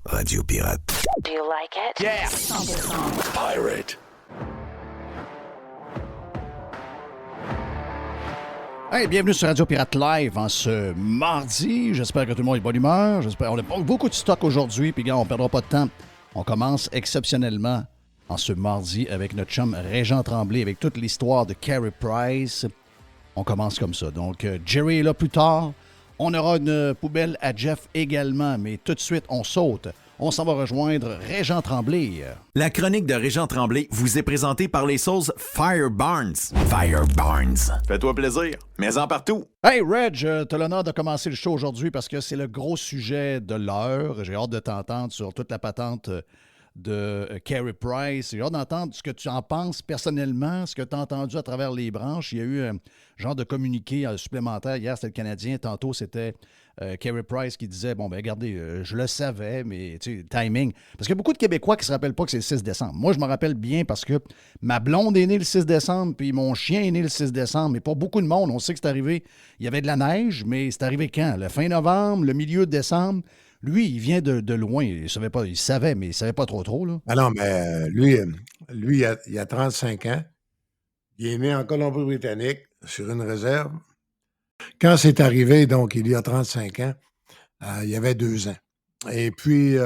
Radio Pirate. Do you like it? Yeah! 100%. Pirate. Hey, bienvenue sur Radio Pirate Live en ce mardi. J'espère que tout le monde est de bonne humeur. On a beaucoup de stock aujourd'hui, puis gars, on ne perdra pas de temps. On commence exceptionnellement en ce mardi avec notre chum Régent Tremblay, avec toute l'histoire de Carey Price. On commence comme ça. Donc, Jerry est là plus tard. On aura une poubelle à Jeff également, mais tout de suite, on saute. On s'en va rejoindre Régent Tremblay. La chronique de Régent Tremblay vous est présentée par les sauces Fire Barnes. Fire Barnes. Fais-toi plaisir, mets-en partout. Hey Reg, t'as l'honneur de commencer le show aujourd'hui parce que c'est le gros sujet de l'heure. J'ai hâte de t'entendre sur toute la patente de Carey Price. J'ai hâte d'entendre ce que tu en penses personnellement, ce que tu as entendu à travers les branches. Il y a eu un genre de communiqué supplémentaire. Hier, c'était le Canadien. Tantôt, c'était Carey Price qui disait, bon, ben regardez, je le savais, mais tu sais, timing. Parce qu'il y a beaucoup de Québécois qui ne se rappellent pas que c'est le 6 décembre. Moi, je me rappelle bien parce que ma blonde est née le 6 décembre, puis mon chien est né le 6 décembre. Mais pas beaucoup de monde. On sait que c'est arrivé. Il y avait de la neige, mais c'est arrivé quand? Le fin novembre, le milieu de décembre. Lui, il vient de loin. Il savait pas, il savait, mais il savait pas trop, là. Ah non, mais lui il a 35 ans. Il est né en Colombie-Britannique, sur une réserve. Quand c'est arrivé, donc, il y a 35 ans, il y avait 2 ans. Et puis,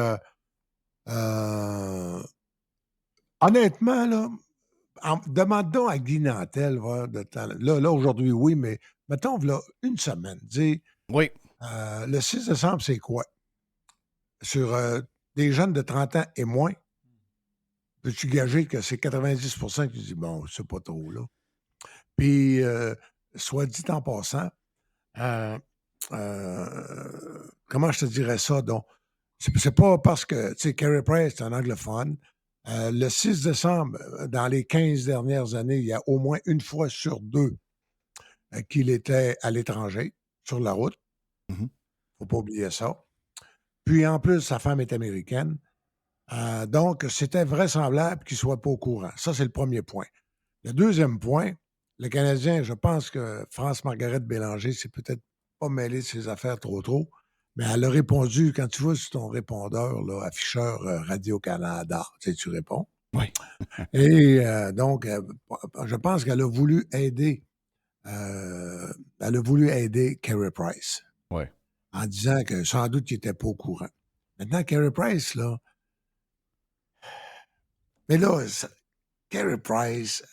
honnêtement, là, demande donc à Guy Nantel, là, aujourd'hui, oui, mais mettons, là, une semaine, dis, Oui. le 6 décembre, c'est quoi? Sur des jeunes de 30 ans et moins, peux-tu gager que c'est 90% qui disent, bon, c'est pas trop, là. Puis, soit dit en passant, comment je te dirais ça, donc? C'est pas parce que, tu sais, Carey Price, c'est un anglophone. Le 6 décembre, dans les 15 dernières années, il y a au moins une fois sur deux qu'il était à l'étranger, sur la route. Faut pas oublier ça. Puis, en plus, sa femme est américaine. Donc, c'était vraisemblable qu'il ne soit pas au courant. Ça, c'est le premier point. Le deuxième point, le Canadien, je pense que France-Margaret Bélanger s'est peut-être pas mêlée de ses affaires trop, mais elle a répondu, quand tu vas sur ton répondeur, là, afficheur Radio-Canada, tu sais, tu réponds. Oui. Et donc, je pense qu'elle a voulu aider Carey Price. Oui. En disant que sans doute qu'il n'était pas au courant. Maintenant, Carey Price, là. Mais là, Carey Price,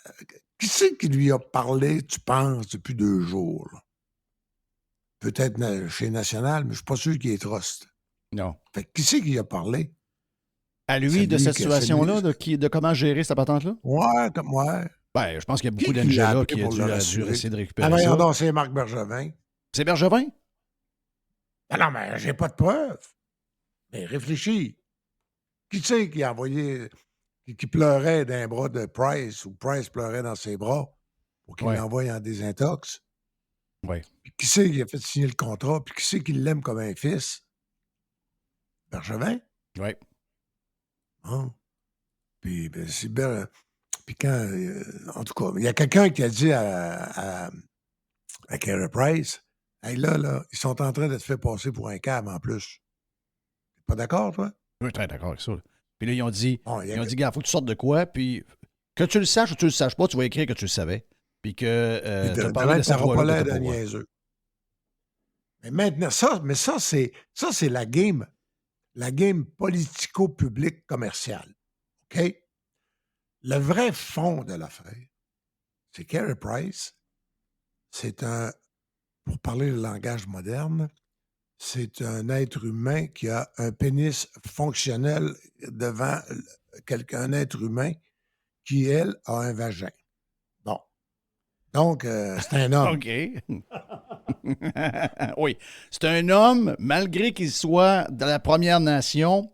qui c'est qui lui a parlé, tu penses, depuis 2 jours? Là? Peut-être chez National, mais je ne suis pas sûr qu'il est trust. Non. Fait que qui c'est qui a parlé? À lui, de cette situation-là, de comment gérer cette patente-là? Ouais, comme moi. Ben, je pense qu'il y a beaucoup d'Angela qui a dû essayer de récupérer ça. Non, c'est Marc Bergevin. C'est Bergevin? Ben non, mais j'ai pas de preuves. Mais réfléchis. Qui c'est qui a envoyé, qui pleurait dans les bras de Price, ou Price pleurait dans ses bras pour qu'il l'envoie en désintox? Oui. Puis qui c'est qui a fait signer le contrat? Puis qui c'est qui l'aime comme un fils? Bergevin? Oui. Hein? Puis, puis quand, en tout cas, il y a quelqu'un qui a dit à Carey Price, hey, là, ils sont en train de te faire passer pour un cave en plus. T'es pas d'accord, toi? Oui, très d'accord avec ça. Puis là, ils ont dit, Bon, gars, il faut que tu sortes de quoi, puis que tu le saches ou tu le saches pas, tu vas écrire que tu le savais. Puis que tu as parlé de cette voix-là. voix-là. Pas l'air de niaiseux. Mais maintenant, ça, c'est la game politico-publique commerciale. OK? Le vrai fond de l'affaire, c'est Carey Price, pour parler le langage moderne, c'est un être humain qui a un pénis fonctionnel devant un être humain qui, elle, a un vagin. Bon. Donc, c'est un homme. OK. Oui. C'est un homme, malgré qu'il soit de la Première Nation,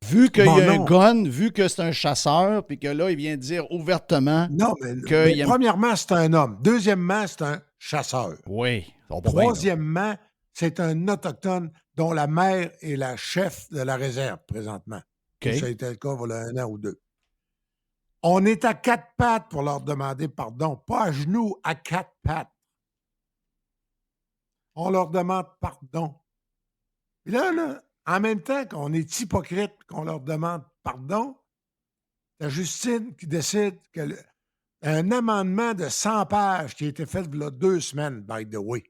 vu qu'il y a un gun, vu que c'est un chasseur, puis que là, il vient dire ouvertement. Non, mais premièrement, c'est un homme. Deuxièmement, c'est un chasseur. Oui. Troisièmement, c'est un autochtone dont la mère est la chef de la réserve présentement. Okay. Ça a été le cas il y a 1 an ou 2. On est à 4 pattes pour leur demander pardon, pas à genoux, à 4 pattes. On leur demande pardon. Et là, En même temps qu'on est hypocrite, qu'on leur demande pardon, la Justine qui décide que un amendement de 100 pages qui a été fait il y a 2 semaines, by the way,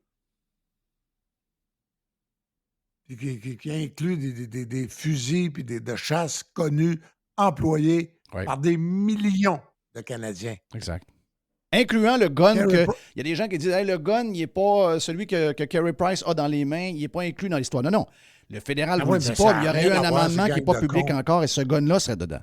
puis qui inclut des fusils puis de chasse connus, employés Oui. par des millions de Canadiens. Exact. Incluant le gun Carey que. Pri- Il y a des gens qui disent hey, le gun, il n'est pas celui que Carey Price a dans les mains, il n'est pas inclus dans l'histoire. Non, non. Le fédéral ne Ah vous oui, le dit mais pas. ça a Il y aurait rien eu un à voir, amendement ce qui n'est gang pas de public cons. encore et ce gun-là serait dedans.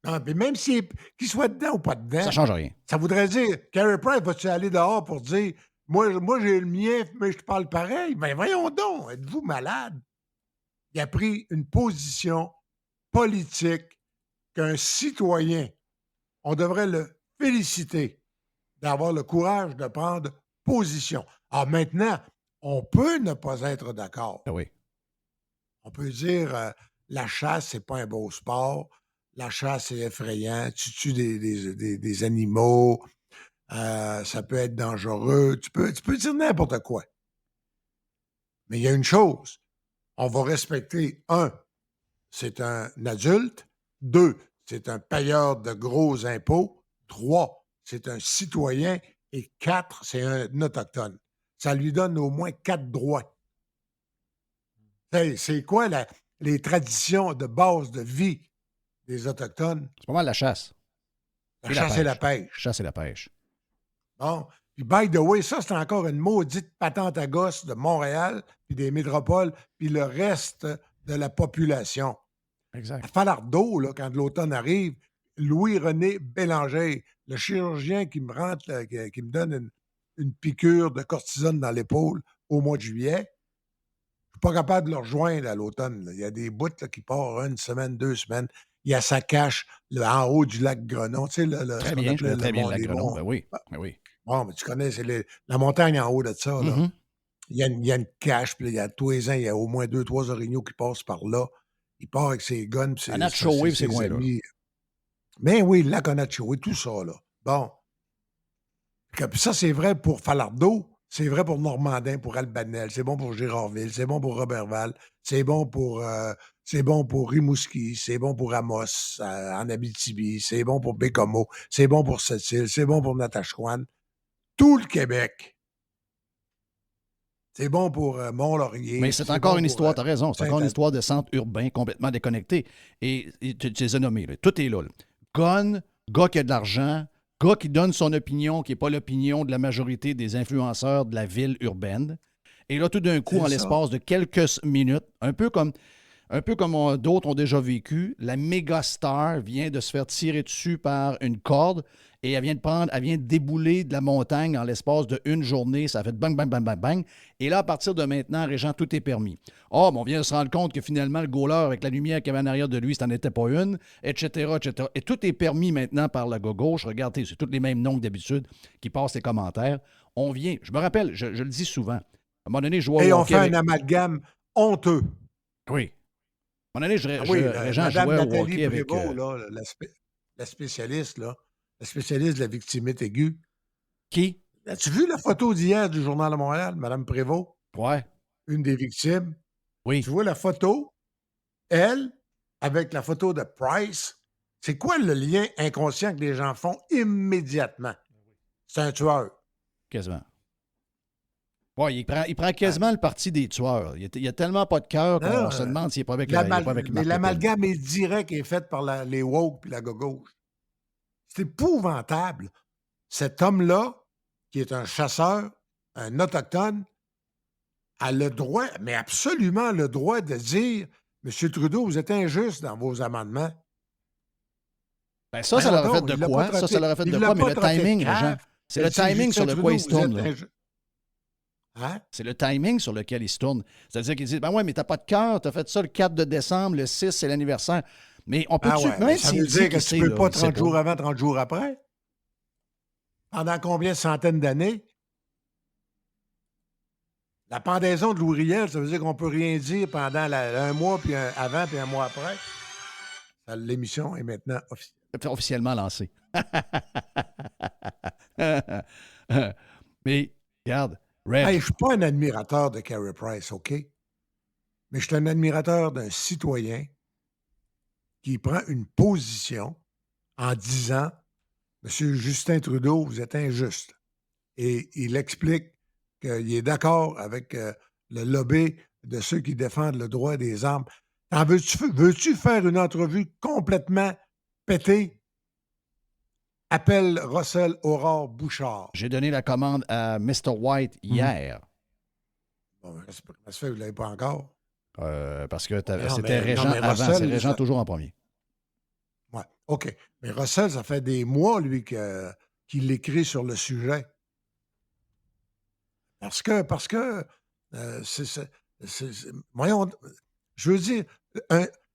Ah, puis même qu'il soit dedans ou pas dedans, Ça ne change rien. ça voudrait dire, Carey Price, vas-tu aller dehors pour dire, moi j'ai le mien, mais je te parle pareil? Ben voyons donc, êtes-vous malade? Il a pris une position politique qu'un citoyen, on devrait le féliciter d'avoir le courage de prendre position. Alors maintenant, on peut ne pas être d'accord. Ah oui. On peut dire la chasse, c'est pas un beau sport. La chasse, c'est effrayant. Tu tues des animaux. Ça peut être dangereux. Tu peux dire n'importe quoi. Mais il y a une chose. On va respecter, un, c'est un adulte. Deux, c'est un payeur de gros impôts. Trois, c'est un citoyen. Et quatre, c'est un autochtone. Ça lui donne au moins 4 droits. Hey, c'est quoi les traditions de base de vie des Autochtones? C'est pas mal la chasse. La Et chasse et la pêche. Chasse et la pêche. Bon. Puis, by the way, ça, c'est encore une maudite patente à gosse de Montréal, puis des métropoles, puis le reste de la population. Exact. À Falardeau, là, quand l'automne arrive, Louis-René Bélanger, le chirurgien qui me rentre, qui me donne une piqûre de cortisone dans l'épaule au mois de juillet, je suis pas capable de le rejoindre à l'automne. Il y a des bouts là, qui partent une semaine, 2 semaines. Il y a sa cache en haut du lac Grenon. Tu sais, Très bien, je connais très bien le lac Grenon. Ben oui. Ben oui. Bon, mais tu connais, c'est la montagne en haut de ça. Là. Mhm. Il y a une cache, puis il y a tous les ans, il y a au moins 2-3 orignaux qui passent par là. Il part avec ses guns, puis À Natchoway, ces coins-là. Mais oui, le lac Onatchoway, tout ça, là. Bon. Puis ça, c'est vrai pour Falardeau, c'est vrai pour Normandin, pour Albanel, c'est bon pour Gérardville, c'est bon pour Robertval, c'est bon pour Rimouski, c'est bon pour Amos, en Abitibi, c'est bon pour Bécomo, c'est bon pour Sept-Îles, c'est bon pour Natashquan. Tout le Québec. C'est bon pour Mont-Laurier. Mais c'est encore bon une pour, histoire, tu as raison, c'est encore une histoire de centre urbain complètement déconnecté. Et tu les as nommés, là. Tout est là. Gun, gars qui a de l'argent, gars qui donne son opinion, qui n'est pas l'opinion de la majorité des influenceurs de la ville urbaine. Et là, tout d'un coup, C'est en ça. l'espace de quelques minutes, un peu comme d'autres ont déjà vécu, la méga star vient de se faire tirer dessus par une corde et elle vient de débouler de la montagne en l'espace d'une journée. Ça a fait bang, bang, bang, bang, bang. Et là, à partir de maintenant, Régent, tout est permis. Oh, mais on vient de se rendre compte que finalement, le goaler, avec la lumière qu'il y avait en arrière de lui, ça n'en était pas une, etc., etc. Et tout est permis maintenant par la gauche. Regardez, c'est tous les mêmes noms que d'habitude qui passent les commentaires. On vient, je me rappelle, je le dis souvent. À un moment donné, je vois Et au on hockey fait avec- un amalgame honteux. Oui. À un moment donné, Ah oui, Régent, je Madame jouais au Nathalie hockey avec... Prévost, là, la spécialiste, là, la spécialiste de la victimite aiguë. Qui? As-tu vu la photo d'hier du Journal de Montréal, Mme Prévost, Ouais. une des victimes? Oui. Tu vois la photo, elle, avec la photo de Price. C'est quoi le lien inconscient que les gens font immédiatement? C'est un tueur. Quasiment. Ouais, il prend quasiment le parti des tueurs. Il y a tellement pas de cœur qu'on Non, se demande s'il n'est pas avec il est pas avec Mais Marc l'amalgame est direct et fait par les woke et la gauche. C'est épouvantable. Cet homme-là, qui est un chasseur, un autochtone, a le droit, mais absolument le droit de dire « Monsieur Trudeau, vous êtes injuste dans vos amendements. » Ben ça leur a fait de Il l'a quoi? pas Ça leur a fait il de l'a quoi? Mais pas le traité de timing, cave. Régent. C'est Il le dit, timing Justin sur le Trudeau, quoi il se vous tourne. êtes Là. Hein? C'est le timing sur lequel il se tourne. C'est-à-dire qu'il dit ben ouais, mais t'as pas de cœur, t'as fait ça le 4 de décembre, le 6, c'est l'anniversaire. Mais on peut-tu, ouais, même ça s'il veut dit dire que qu'il tu sait, peux là, pas il sait 30 jours avant, 30 jours après? Pendant combien de centaines d'années? La pendaison de Louis Riel, ça veut dire qu'on peut rien dire pendant un mois, puis avant, puis un mois après. L'émission est maintenant officielle. C'est officiellement lancé. Mais, regarde, Reg, Hey, je suis pas un admirateur de Carey Price, OK? mais je suis un admirateur d'un citoyen qui prend une position en disant « Monsieur Justin Trudeau, vous êtes injuste. » Et il explique qu'il est d'accord avec le lobby de ceux qui défendent le droit des armes. Veux-tu faire une entrevue complètement pétée? Appelle Russell Aurore Bouchard. J'ai donné la commande à Mr. White hier. Bon, comment ça fait que vous ne l'avez pas encore? Parce que Non, c'était mais Régent avant. Russell, C'est Régent ça- toujours en premier. Ouais, OK. Mais Russell, ça fait des mois, lui, qu'il écrit sur le sujet. Parce que voyons, je veux dire,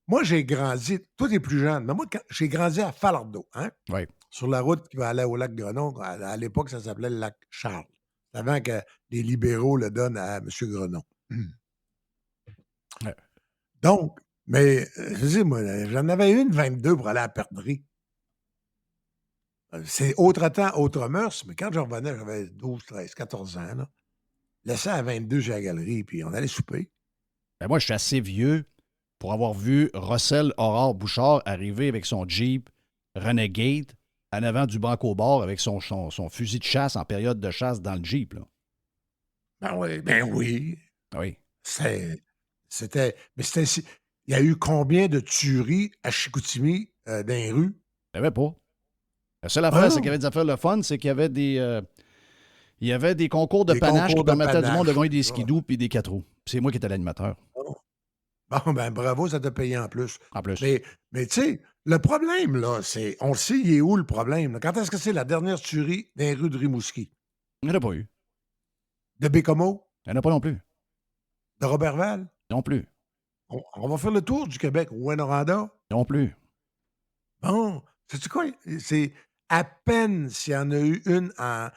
moi, j'ai grandi, toi, t'es plus jeune, mais moi, j'ai grandi à Falardeau, hein? Oui. Sur la route qui va aller au lac Grenon. À l'époque, ça s'appelait le lac Charles. C'est avant que les libéraux le donnent à M. Grenon. Ouais. Donc, mais, je veux dire, moi, j'en avais une 22 pour aller à la perdrix. C'est autre temps, autre mœurs, mais quand je revenais, j'avais 12, 13, 14 ans, là. Laissé à 22 chez la galerie, puis on allait souper. Ben moi, je suis assez vieux pour avoir vu Russell Aurore Bouchard arriver avec son Jeep Renegade en avant du banc au bord avec son fusil de chasse en période de chasse dans le Jeep. Là. Ben oui. Oui. C'était. Mais c'était. Il y a eu combien de tueries à Chicoutimi dans les rues? Il n'y avait pas. La seule affaire, c'est qu'il y avait des affaires le fun, c'est qu'il y avait des concours de Des panache concours qui de permettaient du monde de panache, gagner des ça. skidoo puis des 4 roues. Puis c'est moi qui étais l'animateur, Bon, ben bravo, ça t'a payé en plus. en plus. Mais tu sais, le problème, là, c'est. On le sait, il est où le problème? Là? Quand est-ce que c'est la dernière tuerie dans les rues de Rimouski? Il n'y en a pas eu. De Bécomo? Il n'y en a pas non plus. De Robertval? Non plus. On va faire le tour du Québec. Rwanda? Non plus. Bon, sais-tu quoi? C'est à peine s'il y en a eu une en.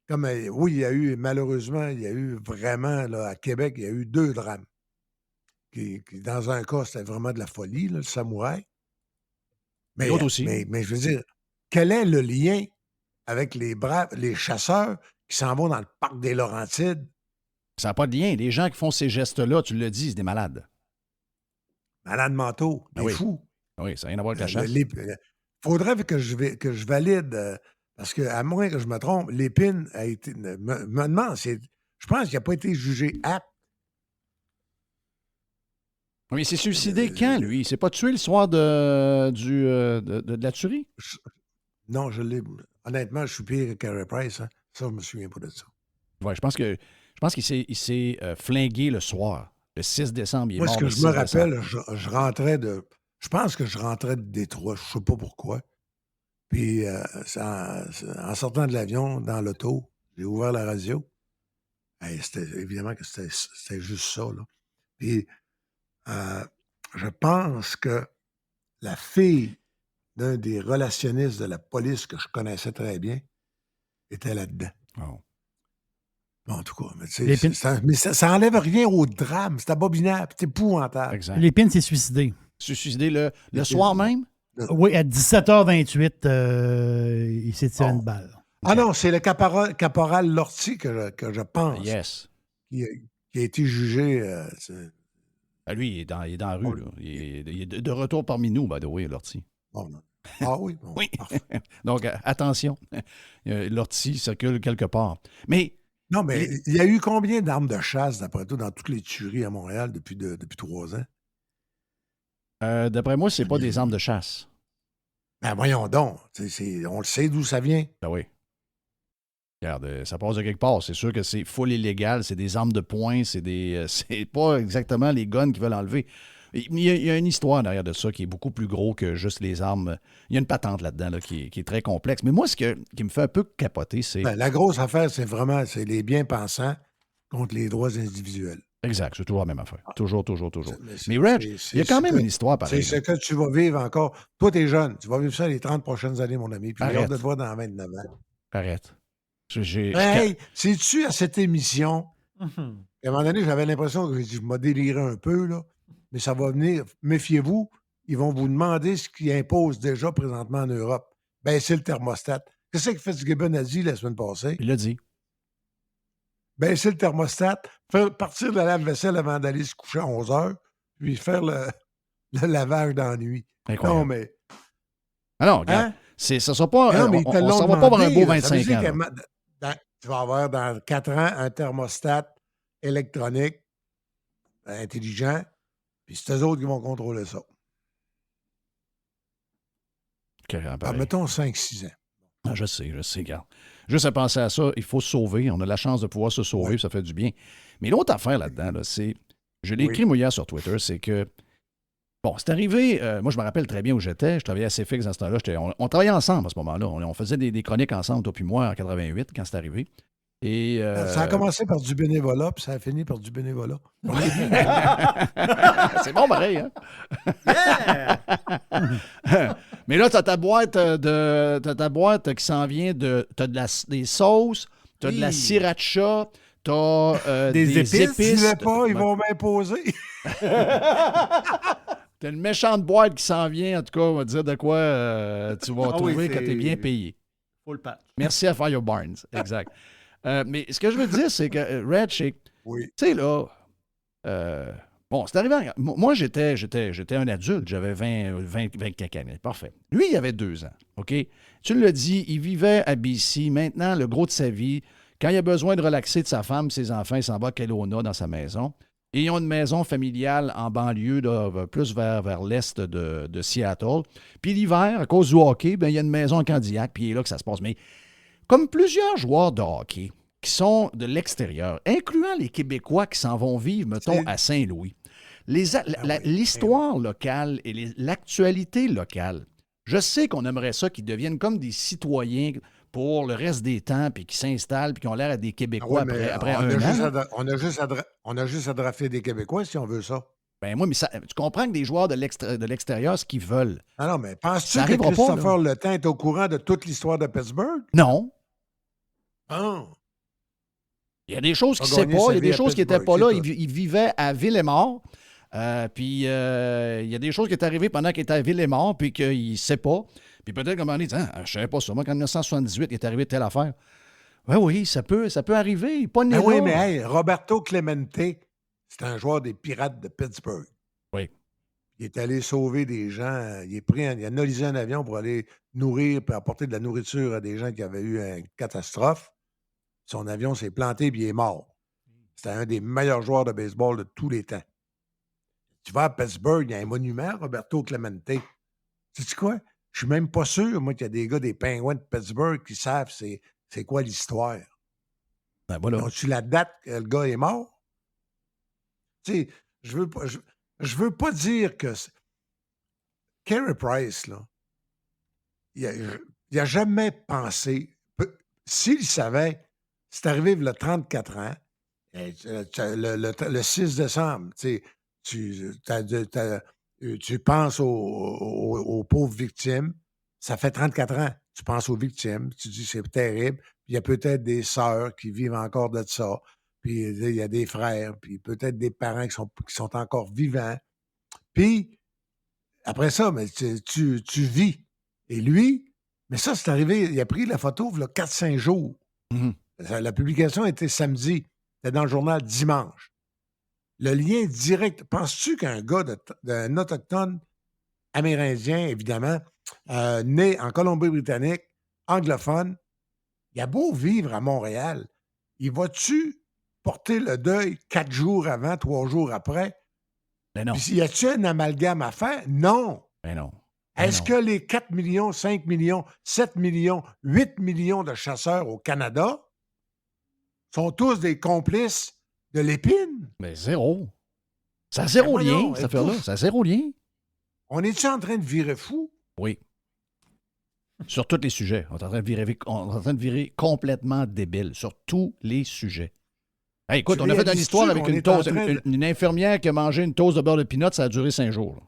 Comme, oui, il y a eu, malheureusement, il y a eu vraiment, là, à Québec, il y a eu 2 drames. Dans un cas, c'était vraiment de la folie, là, le samouraï. Mais, L'autre aussi. mais je veux dire, quel est le lien avec les chasseurs qui s'en vont dans le parc des Laurentides? Ça n'a pas de lien. Les gens qui font ces gestes-là, tu le dis, c'est des malades. Malades mentaux, Ben des oui. fou. Oui, ça n'a rien à voir avec la chasse. Faudrait que je valide, parce que, à moins que je me trompe, Lépine a été. Me demande, je pense qu'il n'a pas été jugé apte. Mais il s'est suicidé quand, lui? Il s'est pas tué le soir de la tuerie? Non, je l'ai. Honnêtement, je suis pire que Carey Price. Hein. Ça, je me souviens pas de ça. Oui, je pense qu'il s'est flingué le soir. Le 6 décembre, il est Moi, mort ce que le je 6 me décembre. rappelle, je rentrais de. Je pense que je rentrais de Détroit, je sais pas pourquoi. Puis, en sortant de l'avion, dans l'auto, j'ai ouvert la radio. Évidemment que c'était juste ça, là. Puis, je pense que la fille d'un des relationnistes de la police que je connaissais très bien était là-dedans. Oh. Bon, en tout cas, mais tu sais, mais ça enlève rien au drame. C'est abominable, c'est épouvantable. Exact. Lépine s'est suicidé. Il s'est suicidé le soir même? Oui, à 17h28, il s'est tiré une balle. Ah non, c'est le caporal Lortie que je pense Yes. qui a été jugé. Ah, lui, il est dans la rue. Là. Il est de retour parmi nous, by the way, Lortie. Bon, ah oui? Bon, Oui. parfait. Donc, attention. L'ortie circule quelque part. Mais Non, mais il y a eu combien d'armes de chasse, d'après toi, dans toutes les tueries à Montréal depuis 3 ans? d'après moi, c'est pas des armes de chasse. Ben voyons donc. On le sait d'où ça vient. Ben oui. Regarde, ça passe de quelque part. C'est sûr que c'est full illégal. C'est des armes de poing. C'est pas exactement les guns qui veulent enlever. Il y a une histoire derrière de ça qui est beaucoup plus gros que juste les armes. Il y a une patente là-dedans là, qui est très complexe. Mais moi, qui me fait un peu capoter, c'est... Ben, la grosse affaire, c'est les bien-pensants contre les droits individuels. Exact, c'est toujours la même affaire. Toujours. C'est- Mais Reg, c'est- il y a quand c'est même que- une histoire pareille. C'est ce que tu vas vivre encore. Toi, t'es jeune. Tu vas vivre ça les 30 prochaines années, mon ami. Puis j'ai hâte Arrête. de te voir dans 29 ans. Arrête. Hey, sais-tu à cette émission, à un moment donné, j'avais l'impression que je m'ai déliré un peu, là, mais ça va venir. Méfiez-vous, ils vont vous demander ce qu'ils imposent déjà présentement en Europe. Baisser le thermostat. Qu'est-ce que Fitzgibbon a dit la semaine passée? Il l'a dit. Baisser le thermostat, faire partir de la lave-vaisselle avant d'aller se coucher à 11 heures, puis faire le lavage dans la nuit. Incroyable. Non, mais... Ah non, regarde. Hein? Ça sera pas, Mais non, mais ils te on l'ont s'en va pas avoir un beau demandé, là. Ça veut 25 dire ans. Là. tu vas avoir dans 4 ans un thermostat électronique intelligent, puis c'est eux autres qui vont contrôler ça. Mettons 5-6 ans. Ah, je sais, regarde. Juste à penser à ça, il faut se sauver. On a la chance de pouvoir se sauver, Ouais. ça fait du bien. Mais l'autre affaire là-dedans, là, c'est... Je l'ai écrit, moi, hier sur Twitter, c'est que... Bon, c'est arrivé... moi, je me rappelle très bien où j'étais. Je travaillais à CFX dans ce temps-là. On travaillait ensemble à ce moment-là. On faisait des chroniques ensemble, toi puis moi, en 88, quand c'est arrivé. Et, Ça a commencé par du bénévolat, puis ça a fini par du bénévolat. c'est bon, pareil, hein? Mais là, t'as ta boîte qui s'en vient de... T'as des sauces, t'as de la sriracha, t'as Des épices. Dis-le pas, ils vont m'imposer. T'as une méchante boîte qui s'en vient, en tout cas, on va te dire de quoi tu vas trouver quand t'es bien payé. Full patch. Merci à Fire Barnes, exact. Mais ce que je veux dire, c'est que Red Shake, Oui. tu sais, là, bon, c'est arrivé. Moi, j'étais un adulte, j'avais 20 quelques années. Parfait. Lui, il avait 2 ans, OK? Tu l'as dit, il vivait à BC. Maintenant, le gros de sa vie, quand il a besoin de relaxer de sa femme, ses enfants, il s'en va à Kelowna dans sa maison. Et ils ont une maison familiale en banlieue, là, plus vers l'est de Seattle. Puis l'hiver, à cause du hockey, ben, il y a une maison à Candiac, puis il est là que ça se passe. Mais comme plusieurs joueurs de hockey qui sont de l'extérieur, incluant les Québécois qui s'en vont vivre, mettons, à Saint-Louis, l'histoire locale et l'actualité locale, je sais qu'on aimerait ça qu'ils deviennent comme des citoyens pour le reste des temps, puis qui s'installent, puis qui ont l'air à des Québécois après un an. On a juste à drafter des Québécois si on veut ça. Ben moi, mais tu comprends que des joueurs de l'extérieur, ce qu'ils veulent. Ah non, mais penses-tu Ça que arrivera pas, Christopher Le Temps est au courant de toute l'histoire de Pittsburgh? Non. Ah. Il y a des choses qu'il A ne sait gagné pas, sa il y a vie des à choses qui n'étaient Pittsburgh, pas là. c'est Il vivait à Ville-et-Mort. Puis il y a des choses qui sont arrivées pendant qu'il était à Ville-et-Mort, puis qu'il ne sait pas. Puis peut-être qu'à un moment donné, il dit, je ne savais pas ça. Moi, en 1978, il est arrivé telle affaire. Oui, ça peut arriver. Pas né Ben oui, là. mais hey, Roberto Clemente, c'est un joueur des Pirates de Pittsburgh. Oui. Il est allé sauver des gens. Il a nolisé un avion pour aller nourrir et apporter de la nourriture à des gens qui avaient eu une catastrophe. Son avion s'est planté et il est mort. C'était un des meilleurs joueurs de baseball de tous les temps. Tu vas à Pittsburgh, il y a un monument, Roberto Clemente. Sais-tu quoi? Je suis même pas sûr, moi, qu'il y a des gars des Penguins de Pittsburgh qui savent c'est quoi l'histoire. Ben voilà. As-tu la date que le gars est mort? Tu sais, je veux pas dire que... Carey Price, là, il a jamais pensé... S'il savait, c'est arrivé il y a 34 ans, le 6 décembre, tu penses aux pauvres victimes, ça fait 34 ans, tu penses aux victimes, tu dis c'est terrible, puis il y a peut-être des sœurs qui vivent encore de ça, puis il y a des frères, puis peut-être des parents qui sont encore vivants. Puis, après ça, mais tu vis. Et lui, mais ça, c'est arrivé, il a pris la photo il y a 4-5 jours. Mm-hmm. La publication était samedi. C'était dans le journal dimanche. Le lien direct. Penses-tu qu'un gars d'un autochtone amérindien, évidemment, né en Colombie-Britannique, anglophone, il a beau vivre à Montréal, il va-tu porter le deuil 4 jours avant, 3 jours après? Ben non. Puis y a-tu un amalgame à faire? Non. Ben non. Est-ce que les 4 millions, 5 millions, 7 millions, 8 millions de chasseurs au Canada sont tous des complices de l'épine? Mais zéro. Ça a zéro lien, cette affaire-là. Ça a zéro lien. On est-tu en train de virer fou? Oui. Sur tous les sujets. On est en train de virer complètement débile. Sur tous les sujets. Hey, écoute, on a fait une histoire avec une infirmière qui a mangé une toast de beurre de pinot, ça a duré 5 jours. Là.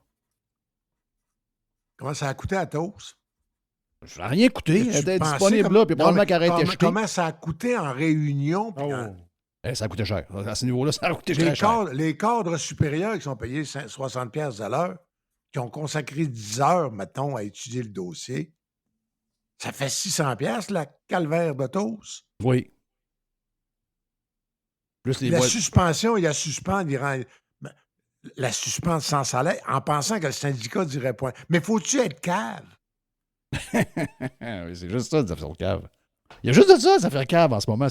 Comment ça a coûté à Toast? Je n'ai rien coûté. Elle était disponible là, puis probablement qu'elle aurait été achetée. Comment ça a coûté en réunion? Ça a coûté cher. À ce niveau-là, ça a coûté très cher. Les cadres supérieurs qui sont payés 60$ à l'heure, qui ont consacré 10 heures, mettons, à étudier le dossier, ça fait 600$, la calvaire de Toast. Oui. Plus les suspension, il y a suspendre, la suspendre sans salaire en pensant que le syndicat dirait point. Mais faut-tu être cave? Oui, c'est juste ça, des affaires cave. Il y a juste de ça, des affaires cave en ce moment.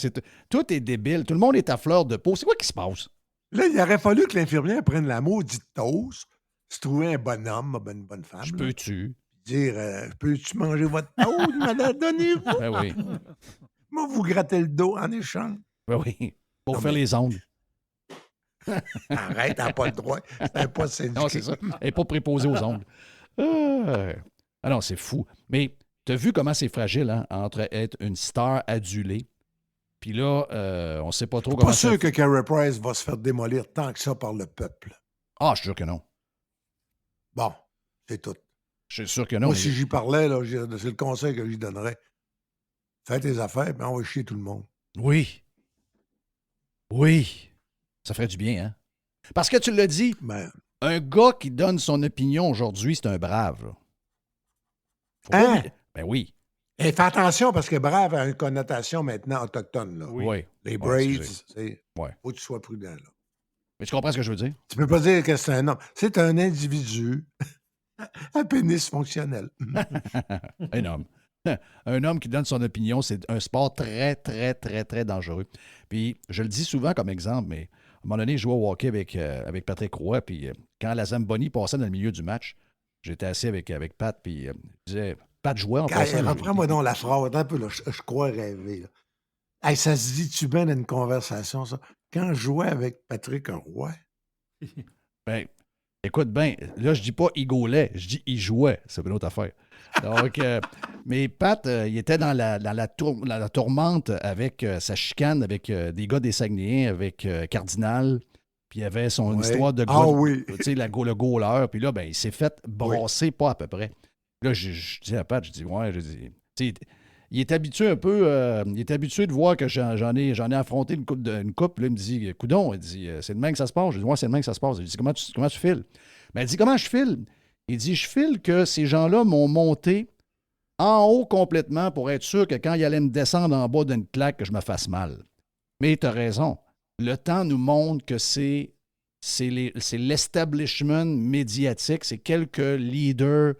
Tout est débile. Tout le monde est à fleur de peau. C'est quoi qui se passe? Là, il aurait fallu que l'infirmière prenne la maudite toast, se trouver un bonhomme, une bonne femme. Je là, peux-tu? dire peux-tu manger votre toast, madame? Donnez-vous. Ben oui. Moi, vous grattez le dos en échange. Ben oui. Pour Non, faire mais- les ongles. Arrête, elle n'a pas le droit. C'est pas syndiqué. Non, c'est ça. Elle n'est pas préposée aux ongles. Ah non, c'est fou. Mais tu as vu comment c'est fragile, hein, entre être une star adulée, puis là, on ne sait pas trop comment Pas ça sûr que Carey Price va se faire démolir tant que ça par le peuple. Ah, je suis sûr que non. Bon, c'est tout. Je suis sûr que non. Moi, mais- si j'y parlais, là, c'est le conseil que j'y donnerais. Fais tes affaires, puis on va chier tout le monde. Oui. Oui. Ça ferait du bien, hein? Parce que tu l'as dit, Ben, un gars qui donne son opinion aujourd'hui, c'est un brave. Là. Faut pas Hein? oublier- Ben oui. et fais attention parce que brave a une connotation maintenant autochtone. Là. Oui. Les Ouais, Braves, excusez. c'est. Ouais. Faut que tu sois prudent. Là. Mais tu comprends ce que je veux dire? Tu peux pas dire que c'est un homme. C'est un individu à pénis fonctionnel. Un homme. Un homme qui donne son opinion, c'est un sport très, très, très, très dangereux. Puis, je le dis souvent comme exemple, mais à un moment donné, je jouais au hockey avec Patrick Roy, puis quand la Zamboni passait dans le milieu du match, j'étais assis avec Pat, puis je disais, Pat jouait en passant. Reprends-moi donc la phrase. Attends un peu, là, je crois rêver. Là. Hey, ça se dit-tu bien dans une conversation, ça? Quand je jouais avec Patrick Roy, Ben, écoute bien, là, je dis pas il gaulait, je dis il jouait. C'est une autre affaire. Donc, mais Pat, il était dans la tourmente avec sa chicane, avec des gars des Saguenayens, avec Cardinal. Puis il avait son Ouais. histoire de Ah oui. tu sais, le goaler. Puis là, ben, il s'est fait brasser pas à peu près. Là, je dis à Pat, je dis, ouais, je dis, tu sais, il est habitué un peu, il est habitué de voir que j'en ai affronté une coupe. Là, il me dit, coudon, il dit, c'est le même que ça se passe. Je dis, ouais, c'est le même que ça se passe. Il dit, comment tu files? Ben, il dit, comment je file? Il dit, je file que ces gens-là m'ont monté en haut complètement pour être sûr que quand ils allaient me descendre en bas d'une claque, que je me fasse mal. Mais tu as raison. Le temps nous montre que c'est l'establishment médiatique, c'est quelques leaders,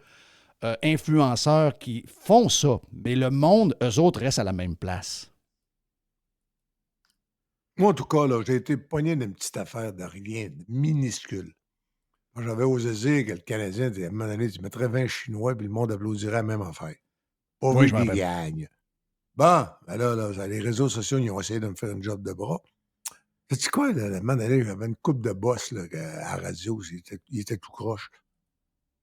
influenceurs qui font ça. Mais le monde, eux autres, restent à la même place. moi, en tout cas, là, j'ai été pogné d'une petite affaire de rien, de minuscule. Moi, j'avais osé dire que le Canadien, à un moment donné, tu mettrais 20 Chinois, puis le monde applaudirait la même affaire. Pas Oui, vu je m'en qu'ils rappelle. gagnent. Bon, ben là, les réseaux sociaux, ils ont essayé de me faire une job de bras. Sais-tu quoi, là, à un moment donné, j'avais une coupe de boss là, à la radio, il était tout croche.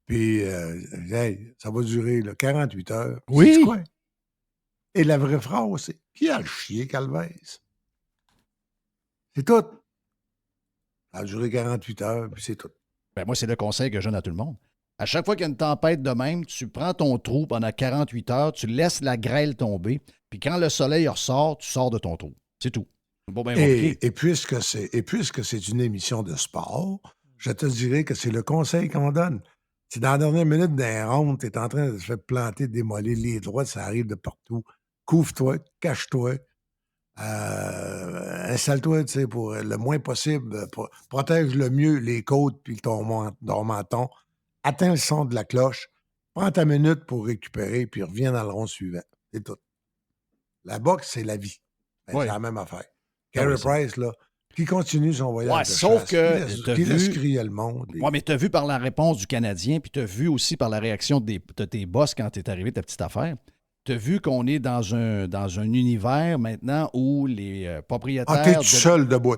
Puis, hey, ça va durer là, 48 heures. Oui. Sais-tu quoi? Et la vraie phrase, c'est « Qui a le chier, Calvez? » C'est tout. Ça a duré 48 heures, puis c'est tout. Ben, moi, c'est le conseil que je donne à tout le monde. À chaque fois qu'il y a une tempête de même, tu prends ton trou pendant 48 heures, tu laisses la grêle tomber, puis quand le soleil ressort, tu sors de ton trou. C'est tout. C'est pas bien compliqué. Et puisque c'est une émission de sport, je te dirais que c'est le conseil qu'on donne. Si dans la dernière minute d'un round, tu es en train de te faire planter, démolir les droits, ça arrive de partout. Couvre-toi, cache-toi, installe-toi, tu sais, pour le moins possible, protège le mieux les côtes puis ton menton. Atteins le son de la cloche, prends ta minute pour récupérer, puis reviens dans le rond suivant. C'est tout. La boxe, c'est la vie. Ben, Ouais. c'est la même affaire. Ah Carey oui, ça. Price, là, qui continue son voyage Ouais, de sauf chasse, que t'as qui laisse vu- crier le monde. Oui, mais tu as vu par la réponse du Canadien, puis tu as vu aussi par la réaction de tes boss quand tu es arrivé ta petite affaire. Tu as vu qu'on est dans un univers maintenant où les propriétaires. Ah, t'es tout seul debout.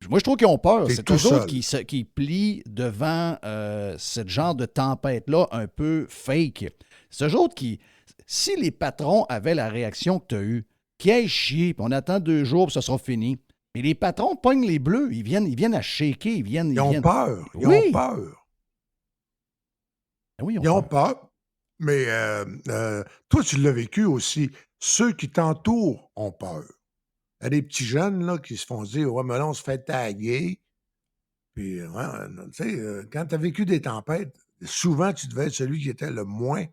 Moi, je trouve qu'ils ont peur. T'es C'est tout eux autres seul. qui plient devant ce genre de tempête-là un peu fake. C'est eux autres qui. Si les patrons avaient la réaction que tu as eue, qui aille chier, puis on attend 2 jours, puis ça sera fini. Mais les patrons pognent les bleus. Ils viennent à shaker. Ils ont peur. Ils Oui. ont peur. Ah oui, Ils ont peur. Mais toi, tu l'as vécu aussi. Ceux qui t'entourent ont peur. Il y a des petits jeunes là, qui se font dire « Ouais, mais là, on se fait taguer. » Puis, ouais, tu sais, quand tu as vécu des tempêtes, souvent, tu devais être celui qui était le moins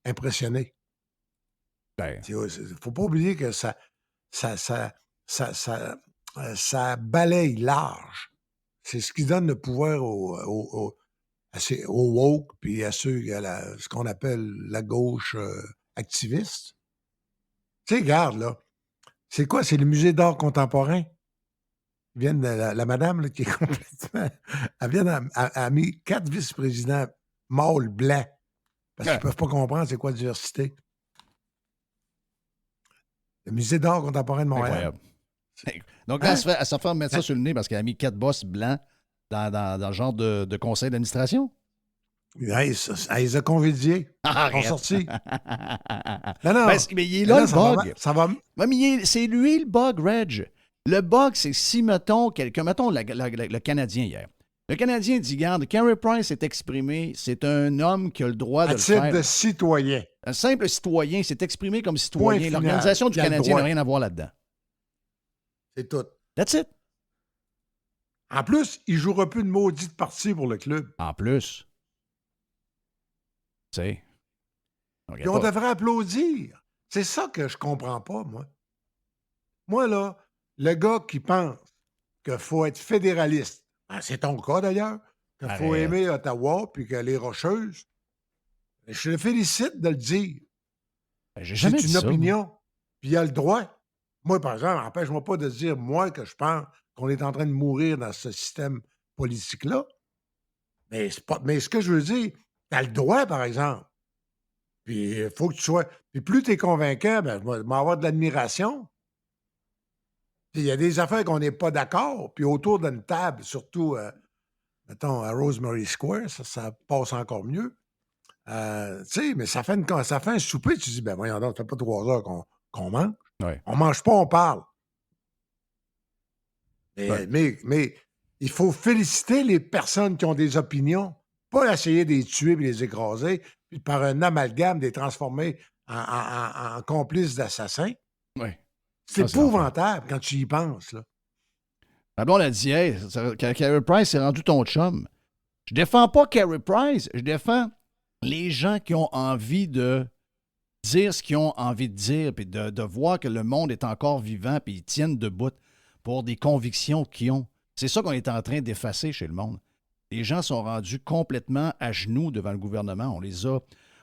impressionné. Ben, Il ne faut pas oublier que ça balaye large. C'est ce qui donne le pouvoir aux woke, puis à ceux, ce qu'on appelle la gauche activiste. Tu sais, regarde, là, c'est quoi? C'est le musée d'art contemporain. Ils viennent, la madame, là, qui est complètement... Elle vient, elle a mis 4 vice-présidents mâles blancs, parce qu'ils ne peuvent pas comprendre c'est quoi la diversité. Le musée d'art contemporain de Montréal. Incroyable. Donc là, elle se fait mettre ça sur le nez parce qu'elle a mis 4 boss blancs dans le genre de conseil d'administration. Elle les a conviés. Ils sont sortis. Non. Mais il est là, le bug. Ça va... Ouais, mais c'est lui le bug, Reg. Le bug, c'est si, mettons, le Canadien hier. Le Canadien dit, regarde, Carey Price s'est exprimé, c'est un homme qui a le droit de le faire. À titre de citoyen. Un simple citoyen s'est exprimé comme citoyen. Point L'organisation du final. Canadien n'a rien à voir là-dedans. C'est tout. That's it. En plus, il ne jouera plus de maudite partie pour le club. En plus. Tu sais. Puis on devrait applaudir. C'est ça que je comprends pas, moi. Moi, là, le gars qui pense qu'il faut être fédéraliste, c'est ton cas d'ailleurs, qu'il faut aimer Ottawa puis que les Rocheuses, je le félicite de le dire. C'est une opinion. Puis il a le droit. Moi, par exemple, empêche-moi pas de dire, moi, que je pense qu'on est en train de mourir dans ce système politique-là. Mais ce que je veux dire, tu as le droit, par exemple. Puis il faut que tu sois... Puis plus tu es convaincant, ben, je vais avoir de l'admiration. Puis il y a des affaires qu'on n'est pas d'accord. Puis autour d'une table, surtout, mettons, à Rosemary Square, ça passe encore mieux. Tu sais, mais ça fait un souper, tu dis, ben voyons donc, ça fait pas 3 heures qu'on mange. Ouais. On mange pas, on parle. Ouais. Mais il faut féliciter les personnes qui ont des opinions, pas essayer de les tuer et les écraser, puis par un amalgame, de les transformer en complices d'assassins. Ouais. C'est épouvantable quand tu y penses, là. La blonde a dit, hey, Carey Price s'est rendu ton chum. Je défends pas Carey Price, je défends les gens qui ont envie de dire ce qu'ils ont envie de dire, puis de voir que le monde est encore vivant, puis ils tiennent debout pour des convictions qu'ils ont. C'est ça qu'on est en train d'effacer chez le monde. Les gens sont rendus complètement à genoux devant le gouvernement.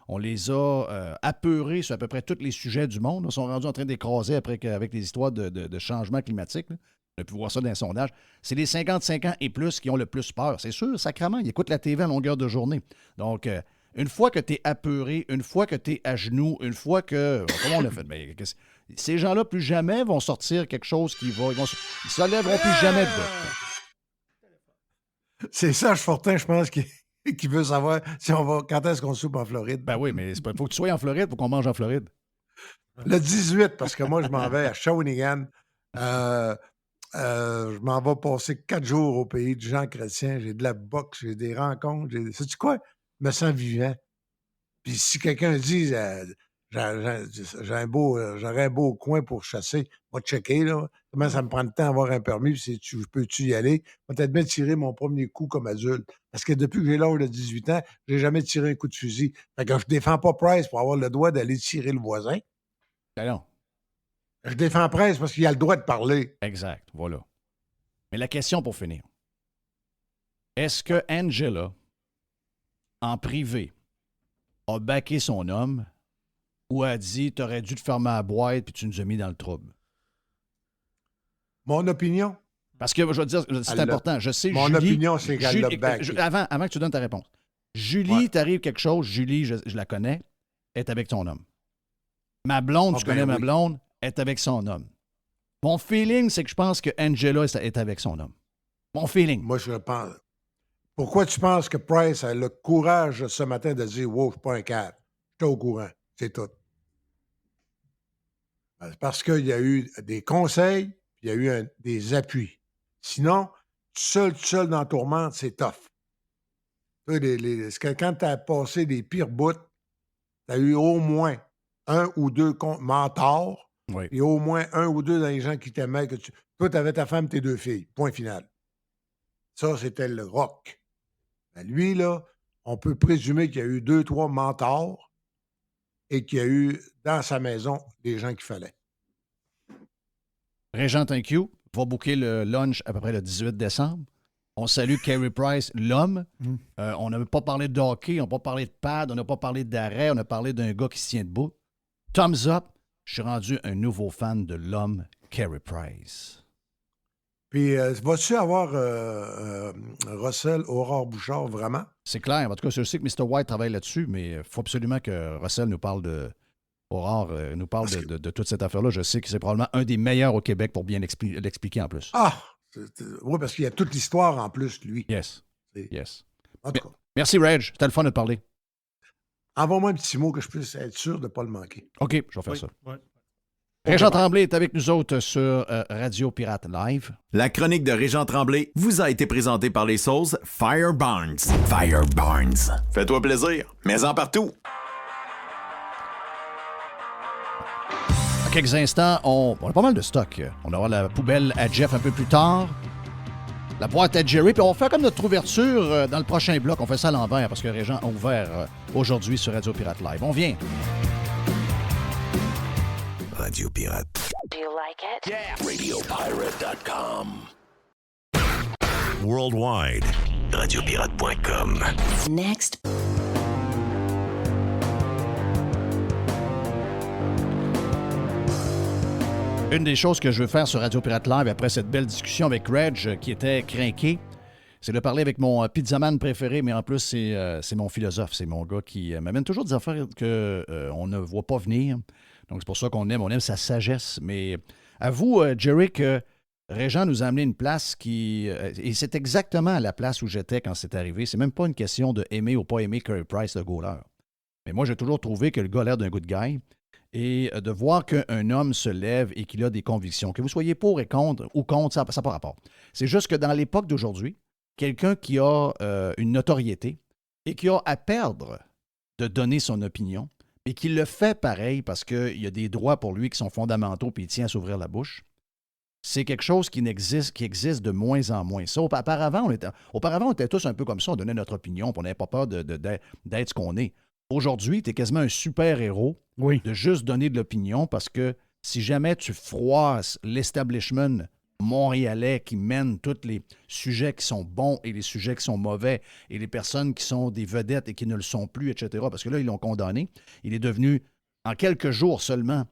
On les a apeurés sur à peu près tous les sujets du monde. Ils sont rendus en train d'écraser avec les histoires de changement climatique. Là. On a pu voir ça dans les sondages. C'est les 55 ans et plus qui ont le plus peur. C'est sûr, sacrément, ils écoutent la TV à longueur de journée. Donc, une fois que tu es apeuré, une fois que tu es à genoux, une fois que... Comment on l'a fait? Mais, ces gens-là, plus jamais vont sortir quelque chose qui va... Ils ne se lèveront plus jamais de bout. C'est Serge Fortin, je pense, qui veut savoir si on va, quand est-ce qu'on soupe en Floride. Ben oui, mais il faut que tu sois en Floride pour qu'on mange en Floride. Le 18, parce que moi, je m'en vais à Shawinigan. Je m'en vais passer 4 jours au pays de Jean Chrétien. J'ai de la boxe, j'ai des rencontres. Sais-tu quoi? Je me sens vivant. Puis si quelqu'un dit j'aurais un beau coin pour chasser, va checker, là. Comment ça me prend le temps d'avoir un permis, puis peux-tu y aller? Peut-être bien tirer mon premier coup comme adulte. Parce que depuis que j'ai l'âge de 18 ans, j'ai jamais tiré un coup de fusil. Fait que je défends pas Price pour avoir le droit d'aller tirer le voisin. Ben non. Je défends Price parce qu'il a le droit de parler. Exact, voilà. Mais la question pour finir. Est-ce que Angela, en privé, a baqué son homme ou a dit « T'aurais dû te fermer à la boîte puis tu nous as mis dans le trouble ». Mon opinion? Parce que, je veux dire, c'est important. Je sais, mon Julie... opinion, c'est qu'elle l'a baqué. Avant que tu donnes ta réponse. Julie, t'arrive quelque chose, Julie, je la connais, est avec ton homme. Ma blonde, tu connais ma blonde, est avec son homme. Mon feeling, c'est que je pense que Angela est avec son homme. Mon feeling. Moi, je pense... Pourquoi tu penses que Price a le courage ce matin de dire « Wow, je suis pas un cadre. J'étais au courant. » C'est tout. Parce qu'il y a eu des conseils, puis il y a eu des appuis. Sinon, tout seul dans la tourmente, c'est tough. Quand tu as passé les pires bouts, tu as eu au moins 1 ou 2 mentors, oui. Et au moins 1 ou 2 dans les gens qui t'aimaient. Toi, tu avais ta femme, tes 2 filles. Point final. Ça, c'était le rock. Ben, lui, là, on peut présumer qu'il y a eu 2-3 mentors et qu'il y a eu dans sa maison les gens qu'il fallait. Régent Thank You va booker le lunch à peu près le 18 décembre. On salue Carey Price, l'homme. On n'a pas parlé de hockey, on n'a pas parlé de pad, on n'a pas parlé d'arrêt, on a parlé d'un gars qui se tient debout. Thumbs up. Je suis rendu un nouveau fan de l'homme Carey Price. Puis, vas-tu avoir Russell, Aurore Bouchard, vraiment? C'est clair. En tout cas, je sais que Mr. White travaille là-dessus, mais il faut absolument que Russell nous parle de... Aurore nous parle de toute cette affaire-là. Je sais que c'est probablement un des meilleurs au Québec pour bien l'expliquer en plus. Ah! Oui, parce qu'il y a toute l'histoire en plus, lui. Yes. Yes. En tout cas. Merci, Reg. C'était le fun de te parler. Envoie-moi un petit mot que je puisse être sûr de ne pas le manquer. OK, je vais faire ça. Oui. Régent Tremblay est avec nous autres sur Radio Pirate Live. La chronique de Régent Tremblay vous a été présentée par les sauces Fire Barnes. Fire Barnes. Fais-toi plaisir, mets-en partout. Dans quelques instants, on a pas mal de stock. On aura la poubelle à Jeff un peu plus tard. La boîte à Jerry, puis on fait comme notre ouverture dans le prochain bloc. On fait ça à l'envers parce que Régent a ouvert aujourd'hui sur Radio Pirate Live. On vient. Radio Pirate. Do you like it? Yeah. RadioPirate.com. Worldwide. Radiopirate.com. Next. Une des choses que je veux faire sur Radio Pirate Live après cette belle discussion avec Reg qui était crinqué, c'est de parler avec mon pizzaman préféré, mais en plus, c'est mon philosophe. C'est mon gars qui m'amène toujours des affaires qu'on ne voit pas venir. Donc, c'est pour ça qu'on aime sa sagesse. Mais avoue, Jerry, que Régent nous a amené une place qui... et c'est exactement la place où j'étais quand c'est arrivé. C'est même pas une question de aimer ou pas aimer Carey Price, le goaler. Mais moi, j'ai toujours trouvé que le gars a l'air d'un good guy. Et de voir qu'un homme se lève et qu'il a des convictions, que vous soyez pour et contre ou contre, ça n'a pas rapport. C'est juste que dans l'époque d'aujourd'hui, quelqu'un qui a une notoriété et qui a à perdre de donner son opinion, et qui le fait pareil parce qu'il y a des droits pour lui qui sont fondamentaux et il tient à s'ouvrir la bouche, c'est quelque chose qui existe de moins en moins. Ça, auparavant, on était tous un peu comme ça, on donnait notre opinion, puis on n'avait pas peur d'être ce qu'on est. Aujourd'hui, tu es quasiment un super-héros de juste donner de l'opinion parce que si jamais tu froisses l'establishment montréalais qui mène tous les sujets qui sont bons et les sujets qui sont mauvais et les personnes qui sont des vedettes et qui ne le sont plus, etc. Parce que là, ils l'ont condamné. Il est devenu, en quelques jours seulement,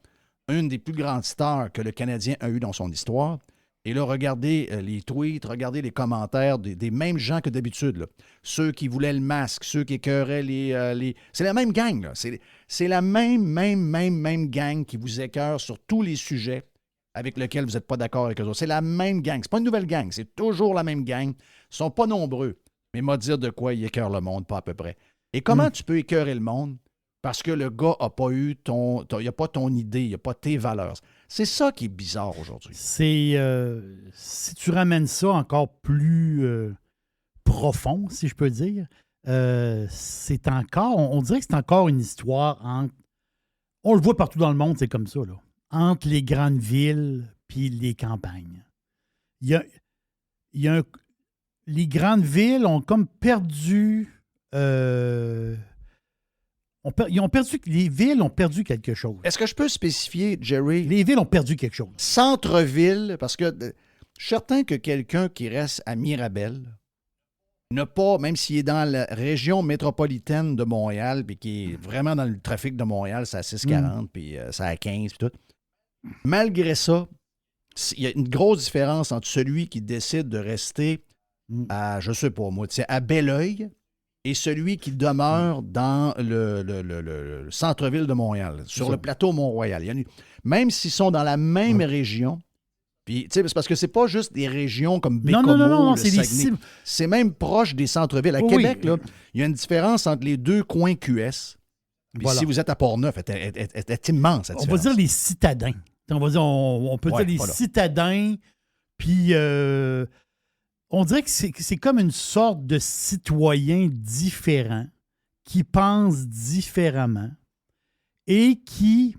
une des plus grandes stars que le Canadien a eu dans son histoire. Et là, regardez les tweets, regardez les commentaires des mêmes gens que d'habitude. Là. Ceux qui voulaient le masque, ceux qui écœuraient les... C'est la même gang, là. C'est la même gang qui vous écœure sur tous les sujets avec lesquels vous n'êtes pas d'accord avec eux autres. C'est la même gang. C'est pas une nouvelle gang. C'est toujours la même gang. Ils ne sont pas nombreux. Mais m'a dire de quoi ils écœurent le monde, pas à peu près. Et comment tu peux écœurer le monde? Parce que le gars n'a pas eu il n'a pas ton idée, il n'a pas tes valeurs. C'est ça qui est bizarre aujourd'hui. C'est si tu ramènes ça encore plus profond, si je peux dire, c'est encore, on dirait que c'est encore une histoire entre, on le voit partout dans le monde, c'est comme ça, là, entre les grandes villes puis les campagnes. Les grandes villes ont comme perdu... les villes ont perdu quelque chose. Est-ce que je peux spécifier, Jerry? Les villes ont perdu quelque chose. Centre-ville, parce que je suis certain que quelqu'un qui reste à Mirabel n'a pas, même s'il est dans la région métropolitaine de Montréal, puis qui est vraiment dans le trafic de Montréal, c'est à 6,40, puis c'est à 15, puis tout. Malgré ça, il y a une grosse différence entre celui qui décide de rester à, je sais pas moi, à Belleuil, et celui qui demeure dans le centre-ville de Montréal, sur le plateau Mont-Royal. Même s'ils sont dans la même région, puis c'est parce que c'est pas juste des régions comme Bécomo, non, le Saguenay. C'est même proche des centres-villes. À Québec, là, il y a une différence entre les deux coins QS. Puis si vous êtes à Port-Neuf, elle est immense, cette différence. On va dire les citadins. On peut dire les citadins, puis... on dirait que c'est comme une sorte de citoyen différent qui pense différemment et qui,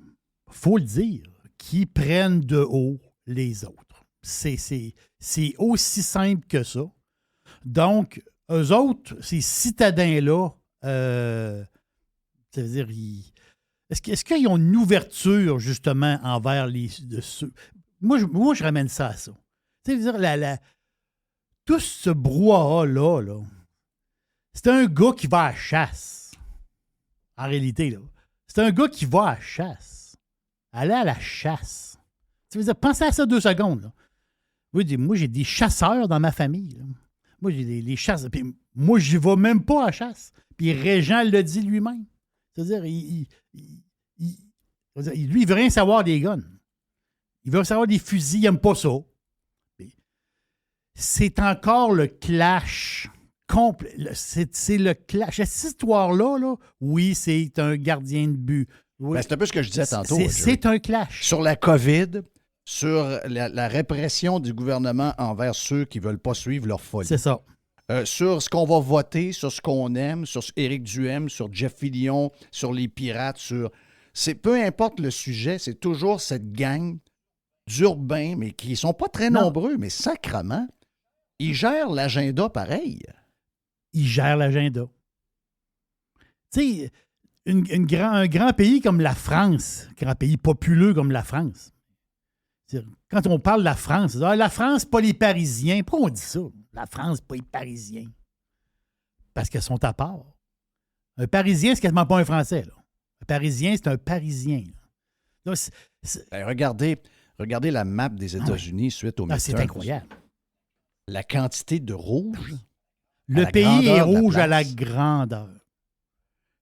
faut le dire, qui prennent de haut les autres. C'est aussi simple que ça. Donc, eux autres, ces citadins-là, ça veut dire, est-ce qu'ils ont une ouverture, justement, envers ceux... Moi, je ramène ça à ça. Tu sais, dire, tout ce brouhaha-là, là, c'est un gars qui va à la chasse. En réalité, là. C'est un gars qui va à la chasse. Aller à la chasse. Tu veux dire, pensez à ça 2 secondes. Là. Moi, j'ai des chasseurs dans ma famille. Là. Moi, j'ai des chasses. Puis moi, je n'y vais même pas à la chasse. Puis Régent le dit lui-même. C'est-à-dire, lui, il veut rien savoir des guns. Il veut savoir des fusils. Il n'aime pas ça. C'est encore le clash complet. C'est le clash. Cette histoire-là, là, oui, c'est un gardien de but. Oui. Ben, c'est un peu ce que je disais tantôt. C'est un clash. Sur la COVID, sur la répression du gouvernement envers ceux qui ne veulent pas suivre leur folie. C'est ça. Sur ce qu'on va voter, sur ce qu'on aime, sur Éric Duhaime, sur Jeff Fillion, sur les pirates, peu importe le sujet, c'est toujours cette gang d'urbains, mais qui ne sont pas très nombreux, mais sacrement, ils gèrent l'agenda pareil. Ils gèrent l'agenda. Tu sais, un grand pays comme la France, un grand pays populeux comme la France, quand on parle de la France, la France, pas les Parisiens. Pourquoi on dit ça? La France, pas les Parisiens. Parce qu'ils sont à part. Un Parisien, c'est quasiment pas un Français. Là. Un Parisien, c'est un Parisien. Donc, ben, regardez la map des États-Unis suite au midterms. C'est incroyable. La quantité de rouge. Le pays est rouge à la grandeur.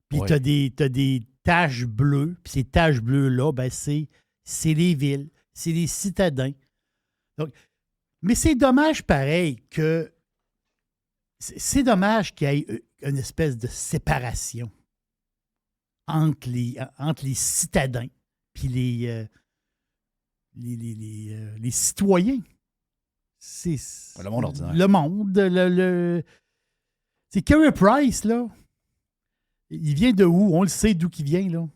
Puis tu as des taches bleues. Puis ces taches bleues-là, ben, c'est les villes. C'est les citadins. Donc, mais c'est dommage pareil que... C'est dommage qu'il y ait une espèce de séparation entre les citadins puis les citoyens. C'est le monde ordinaire. Le monde. C'est Carey Price, là. Il vient de où? On le sait d'où il vient, là.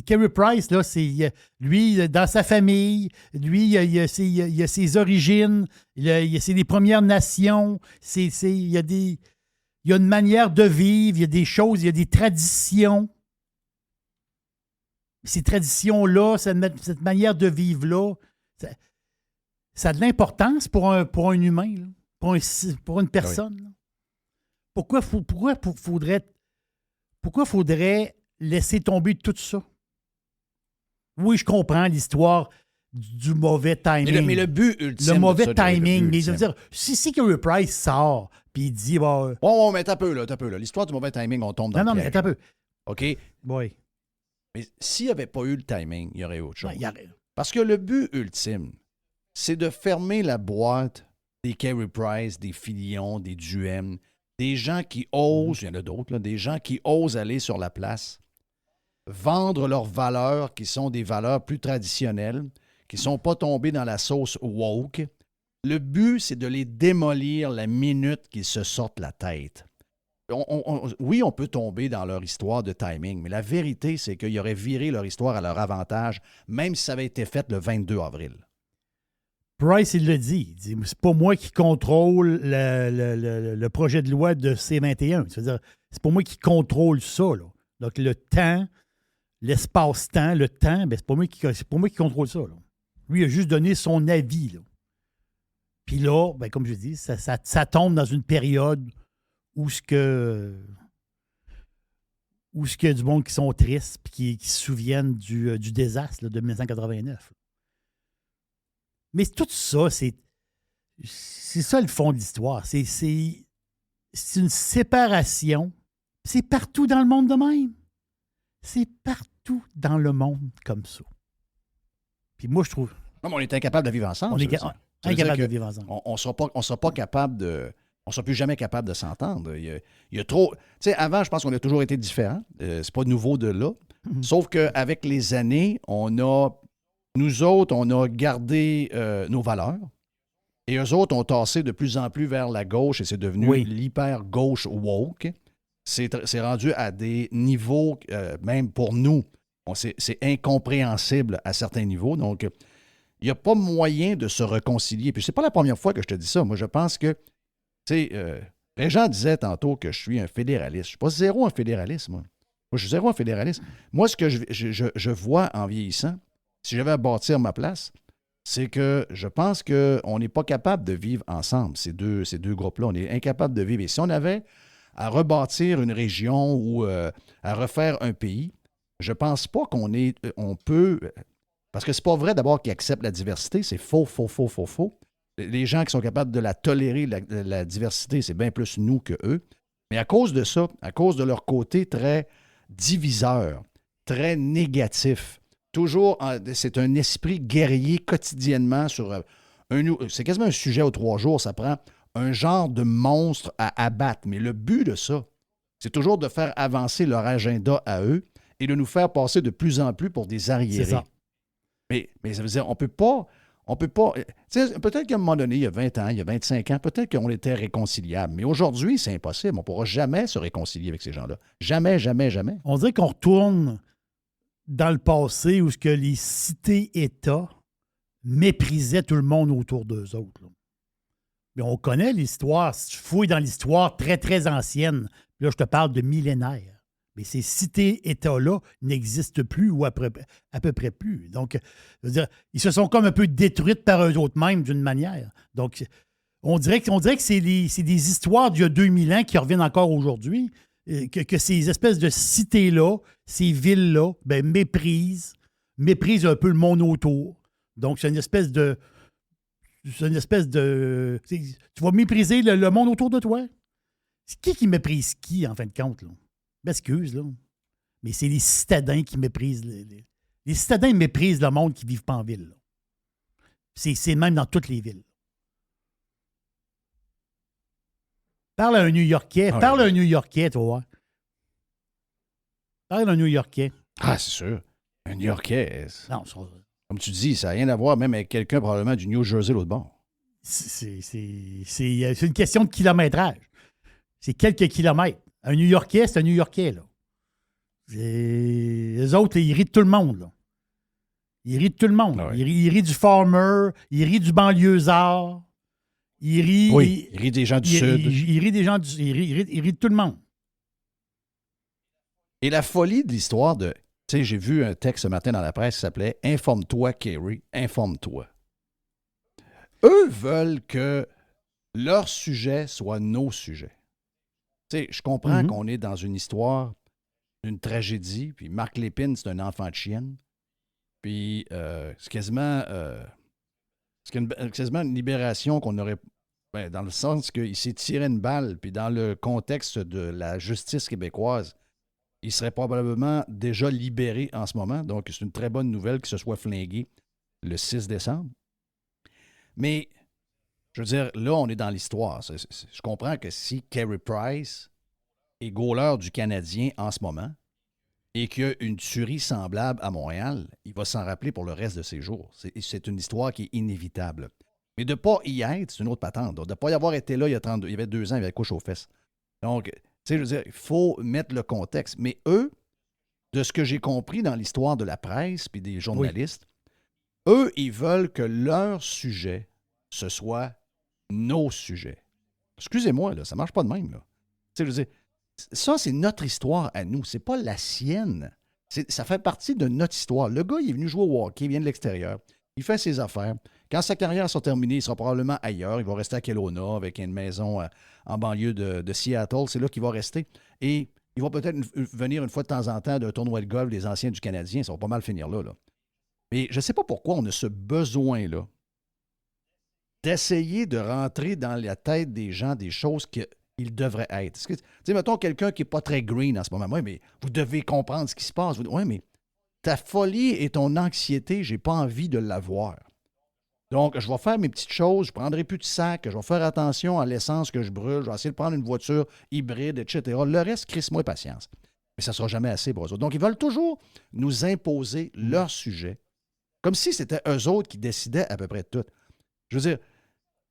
Carey Price, là, c'est lui, dans sa famille, lui, il a ses origines, c'est les Premières Nations, il y a une manière de vivre, il y a des choses, il y a des traditions. Ces traditions-là, cette manière de vivre-là, ça a de l'importance pour un humain, là, pour une personne. Là. Pourquoi faudrait laisser tomber tout ça? Oui, je comprends l'histoire du mauvais timing. Mais le but ultime. Le mauvais timing. Mais je veux dire, si Carey Price sort, puis il dit... Bon, mais t'as peu, là. L'histoire du mauvais timing, on tombe dans le piège. Non, mais t'as peu. OK? Oui. Mais s'il n'y avait pas eu le timing, il y aurait autre chose. Ben, Parce que le but ultime, c'est de fermer la boîte des Carey Price, des Fillion, des Duhaime, des gens qui osent, il y en a d'autres, là, des gens qui osent aller sur la place, vendre leurs valeurs qui sont des valeurs plus traditionnelles, qui ne sont pas tombées dans la sauce woke. Le but, c'est de les démolir la minute qu'ils se sortent la tête. Oui, on peut tomber dans leur histoire de timing, mais la vérité, c'est qu'ils auraient viré leur histoire à leur avantage, même si ça avait été fait le 22 avril. Price, il le dit. Il dit, c'est pas moi qui contrôle le projet de loi de C-21. C'est-à-dire, c'est pas moi qui contrôle ça. Là. Donc, le temps, l'espace-temps, le temps, ben, c'est pas moi qui contrôle ça. Là. Lui, il a juste donné son avis. Là. Puis là, ben, comme je dis, ça tombe dans une période où ce que y a du monde qui sont tristes et qui se souviennent du désastre là, de 1989. Mais tout ça, c'est ça le fond de l'histoire. C'est une séparation. C'est partout dans le monde de même. C'est partout dans le monde comme ça. Puis moi, je trouve... Non, mais on est incapable de vivre ensemble. On est incapable de vivre ensemble. On ne sera pas capable de... On ne sera plus jamais capable de s'entendre. Il y a trop... Tu sais, avant, je pense qu'on a toujours été différents. C'est pas nouveau de là. Mm-hmm. Sauf qu'avec les années, nous autres, on a gardé nos valeurs. Et eux autres ont tassé de plus en plus vers la gauche et c'est devenu l'hyper-gauche woke. C'est rendu à des niveaux, même pour nous, c'est incompréhensible à certains niveaux. Donc, il n'y a pas moyen de se réconcilier. Puis, c'est pas la première fois que je te dis ça. Moi, je pense que, tu sais, Régent disait tantôt que je suis un fédéraliste. Je ne suis pas zéro un fédéraliste, moi. Moi, je suis zéro un fédéraliste. Moi, ce que je vois en vieillissant, si j'avais à bâtir ma place, c'est que je pense qu'on n'est pas capable de vivre ensemble, ces deux groupes-là. On est incapable de vivre. Et si on avait à rebâtir une région ou à refaire un pays, je pense pas on peut... Parce que c'est pas vrai d'abord qu'ils acceptent la diversité, c'est faux. Les gens qui sont capables de la tolérer, la diversité, c'est bien plus nous que eux. Mais à cause de ça, à cause de leur côté très diviseur, très négatif, toujours, c'est un esprit guerrier quotidiennement sur c'est quasiment un sujet aux 3 jours, ça prend un genre de monstre à abattre. Mais le but de ça, c'est toujours de faire avancer leur agenda à eux et de nous faire passer de plus en plus pour des arriérés. C'est ça. Mais ça veut dire, on peut pas... Peut-être qu'à un moment donné, il y a 20 ans, il y a 25 ans, peut-être qu'on était réconciliables. Mais aujourd'hui, c'est impossible. On ne pourra jamais se réconcilier avec ces gens-là. Jamais, jamais, jamais. On dirait qu'on retourne dans le passé où ce que les cités-États méprisaient tout le monde autour d'eux autres. Là. Mais on connaît l'histoire. Si tu fouilles dans l'histoire très, très ancienne, là, je te parle de millénaires. Mais ces cités-États-là n'existent plus ou à peu près plus. Donc, je veux dire, ils se sont comme un peu détruites par eux autres mêmes d'une manière. Donc, on dirait que c'est des histoires d'il y a 2000 ans qui reviennent encore aujourd'hui, que ces espèces de cités-là, ces villes-là, méprisent un peu le monde autour. Donc, c'est une espèce de... Tu vas mépriser le monde autour de toi? C'est qui méprise qui, en fin de compte, là? Excuse, là. Mais c'est les citadins qui méprisent. Les citadins méprisent le monde qui ne vit pas en ville. Là. C'est même dans toutes les villes. Parle à un New-Yorkais. Parle à un New-Yorkais, toi. Parle à un New-Yorkais. Ah, c'est sûr. Un New-Yorkais. Non, ça... Comme tu dis, ça n'a rien à voir même avec quelqu'un probablement du New Jersey l'autre bord. C'est une question de kilométrage. C'est quelques kilomètres. Un New-Yorkais, c'est un New-Yorkais, là. Les autres, ils rient de tout le monde, là. Ils rient de tout le monde. Ah ouais. Ils rient du farmer, ils rient du banlieusard, ils rient... Oui, ils rient des gens du Sud. Ils rient des gens du... Ils rient de tout le monde. Et la folie de l'histoire de... Tu sais, j'ai vu un texte ce matin dans la presse qui s'appelait « Informe-toi, Kerry, informe-toi ». Eux veulent que leur sujet soit nos sujets. Tu sais, je comprends qu'on est dans une histoire, une tragédie, puis Marc Lépine, c'est un enfant de chienne, puis c'est quasiment une libération qu'on aurait, dans le sens qu'il s'est tiré une balle, puis dans le contexte de la justice québécoise, il serait probablement déjà libéré en ce moment, donc c'est une très bonne nouvelle qu'il se soit flingué le 6 décembre. Mais... je veux dire, là, on est dans l'histoire. Je comprends que si Carey Price est goaler du Canadien en ce moment et qu'il y a une tuerie semblable à Montréal, il va s'en rappeler pour le reste de ses jours. C'est une histoire qui est inévitable. Mais de ne pas y être, c'est une autre patente. De ne pas y avoir été là il y avait 2 ans, il avait couche aux fesses. Donc, tu sais, je veux dire, il faut mettre le contexte. Mais eux, de ce que j'ai compris dans l'histoire de la presse puis des journalistes, eux, ils veulent que leur sujet, ce soit nos sujets. Excusez-moi, là, ça marche pas de même. Là. Je veux dire, ça, c'est notre histoire à nous. C'est pas la sienne. Ça fait partie de notre histoire. Le gars, il est venu jouer au hockey, il vient de l'extérieur. Il fait ses affaires. Quand sa carrière sera terminée, il sera probablement ailleurs. Il va rester à Kelowna avec une maison en banlieue de Seattle. C'est là qu'il va rester. Et il va peut-être venir une fois de temps en temps d'un tournoi de golf des anciens du Canadien. Ça va pas mal finir là. Mais je ne sais pas pourquoi on a ce besoin-là d'essayer de rentrer dans la tête des gens des choses qu'ils devraient être. Tu sais, mettons quelqu'un qui n'est pas très green en ce moment. Oui, mais vous devez comprendre ce qui se passe. Oui, mais ta folie et ton anxiété, j'ai pas envie de l'avoir. Donc, je vais faire mes petites choses, je ne prendrai plus de sac, je vais faire attention à l'essence que je brûle, je vais essayer de prendre une voiture hybride, etc. Le reste, crisse-moi patience. Mais ça ne sera jamais assez pour eux autres. Donc, ils veulent toujours nous imposer leur sujet, comme si c'était eux autres qui décidaient à peu près de tout. Je veux dire,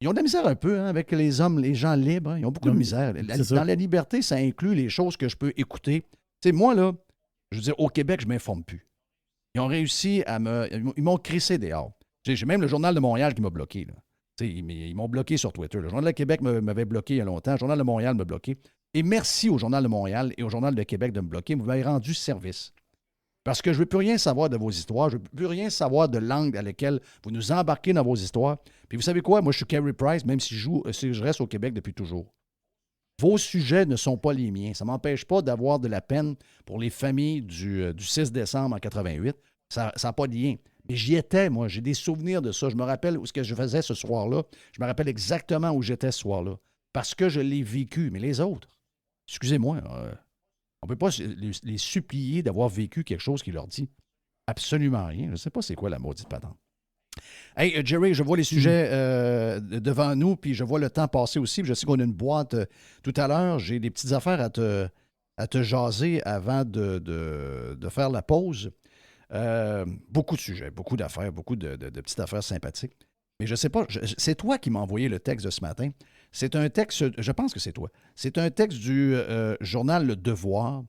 ils ont de la misère un peu avec les gens libres. Hein. Ils ont beaucoup de misère. Dans la liberté, ça inclut les choses que je peux écouter. Tu sais, moi, là, je veux dire, au Québec, je ne m'informe plus. Ils ont réussi à ils m'ont crissé dehors. J'ai même le Journal de Montréal qui m'a bloqué. Là. Ils m'ont bloqué sur Twitter. Le Journal de Québec m'avait bloqué il y a longtemps. Le Journal de Montréal m'a bloqué. Et merci au Journal de Montréal et au Journal de Québec de me bloquer. Vous m'avez rendu service. Parce que je ne veux plus rien savoir de vos histoires. Je ne veux plus rien savoir de l'angle à lequel vous nous embarquez dans vos histoires. Puis vous savez quoi? Moi, je suis Carey Price, même si je reste au Québec depuis toujours. Vos sujets ne sont pas les miens. Ça ne m'empêche pas d'avoir de la peine pour les familles du 6 décembre en 88. Ça n'a pas de lien. Mais j'y étais, moi. J'ai des souvenirs de ça. Je me rappelle ce que je faisais ce soir-là. Je me rappelle exactement où j'étais ce soir-là. Parce que je l'ai vécu. Mais les autres, excusez-moi, on ne peut pas les supplier d'avoir vécu quelque chose qui leur dit absolument rien. Je ne sais pas c'est quoi la maudite patente. Hey, Jerry, je vois les sujets devant nous, puis je vois le temps passer aussi. Puis je sais qu'on a une boîte tout à l'heure. J'ai des petites affaires à te jaser avant de faire la pause. Beaucoup de sujets, beaucoup d'affaires, beaucoup de petites affaires sympathiques. Mais je ne sais pas, c'est toi qui m'as envoyé le texte de ce matin. C'est un texte, je pense que c'est toi. C'est un texte du journal Le Devoir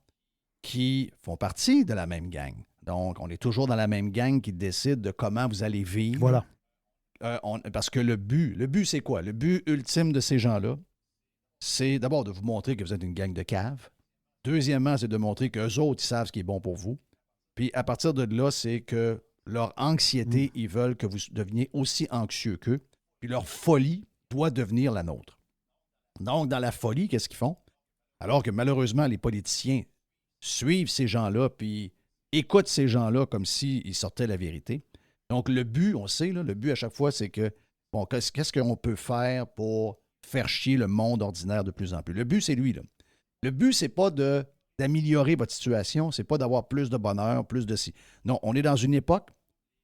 qui font partie de la même gang. Donc, on est toujours dans la même gang qui décide de comment vous allez vivre. Voilà. Parce que le but, c'est quoi? Le but ultime de ces gens-là, c'est d'abord de vous montrer que vous êtes une gang de caves. Deuxièmement, c'est de montrer qu'eux autres, ils savent ce qui est bon pour vous. Puis à partir de là, c'est que leur anxiété, ils veulent que vous deveniez aussi anxieux qu'eux. Puis leur folie doit devenir la nôtre. Donc, dans la folie, qu'est-ce qu'ils font? Alors que malheureusement, les politiciens suivent ces gens-là puis écoutent ces gens-là comme s'ils sortaient la vérité. Donc, le but, on sait, là, le but à chaque fois, c'est que, bon, qu'est-ce qu'on peut faire pour faire chier le monde ordinaire de plus en plus? Le but, c'est lui, là. Le but, c'est pas d'améliorer votre situation, c'est pas d'avoir plus de bonheur, plus de ci. Non, on est dans une époque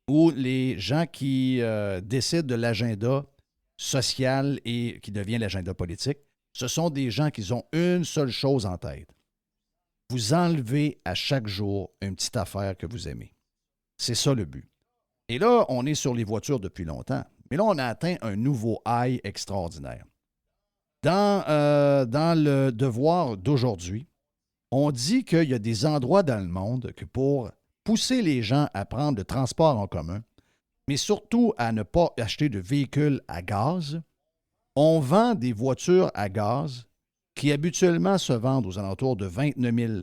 où les gens qui décident de l'agenda social et qui devient l'agenda politique, ce sont des gens qui ont une seule chose en tête. Vous enlevez à chaque jour une petite affaire que vous aimez. C'est ça le but. Et là, on est sur les voitures depuis longtemps. Mais là, on a atteint un nouveau high extraordinaire. Dans le Devoir d'aujourd'hui, on dit qu'il y a des endroits dans le monde que pour pousser les gens à prendre le transport en commun, mais surtout à ne pas acheter de véhicules à gaz, on vend des voitures à gaz qui habituellement se vendent aux alentours de 29 000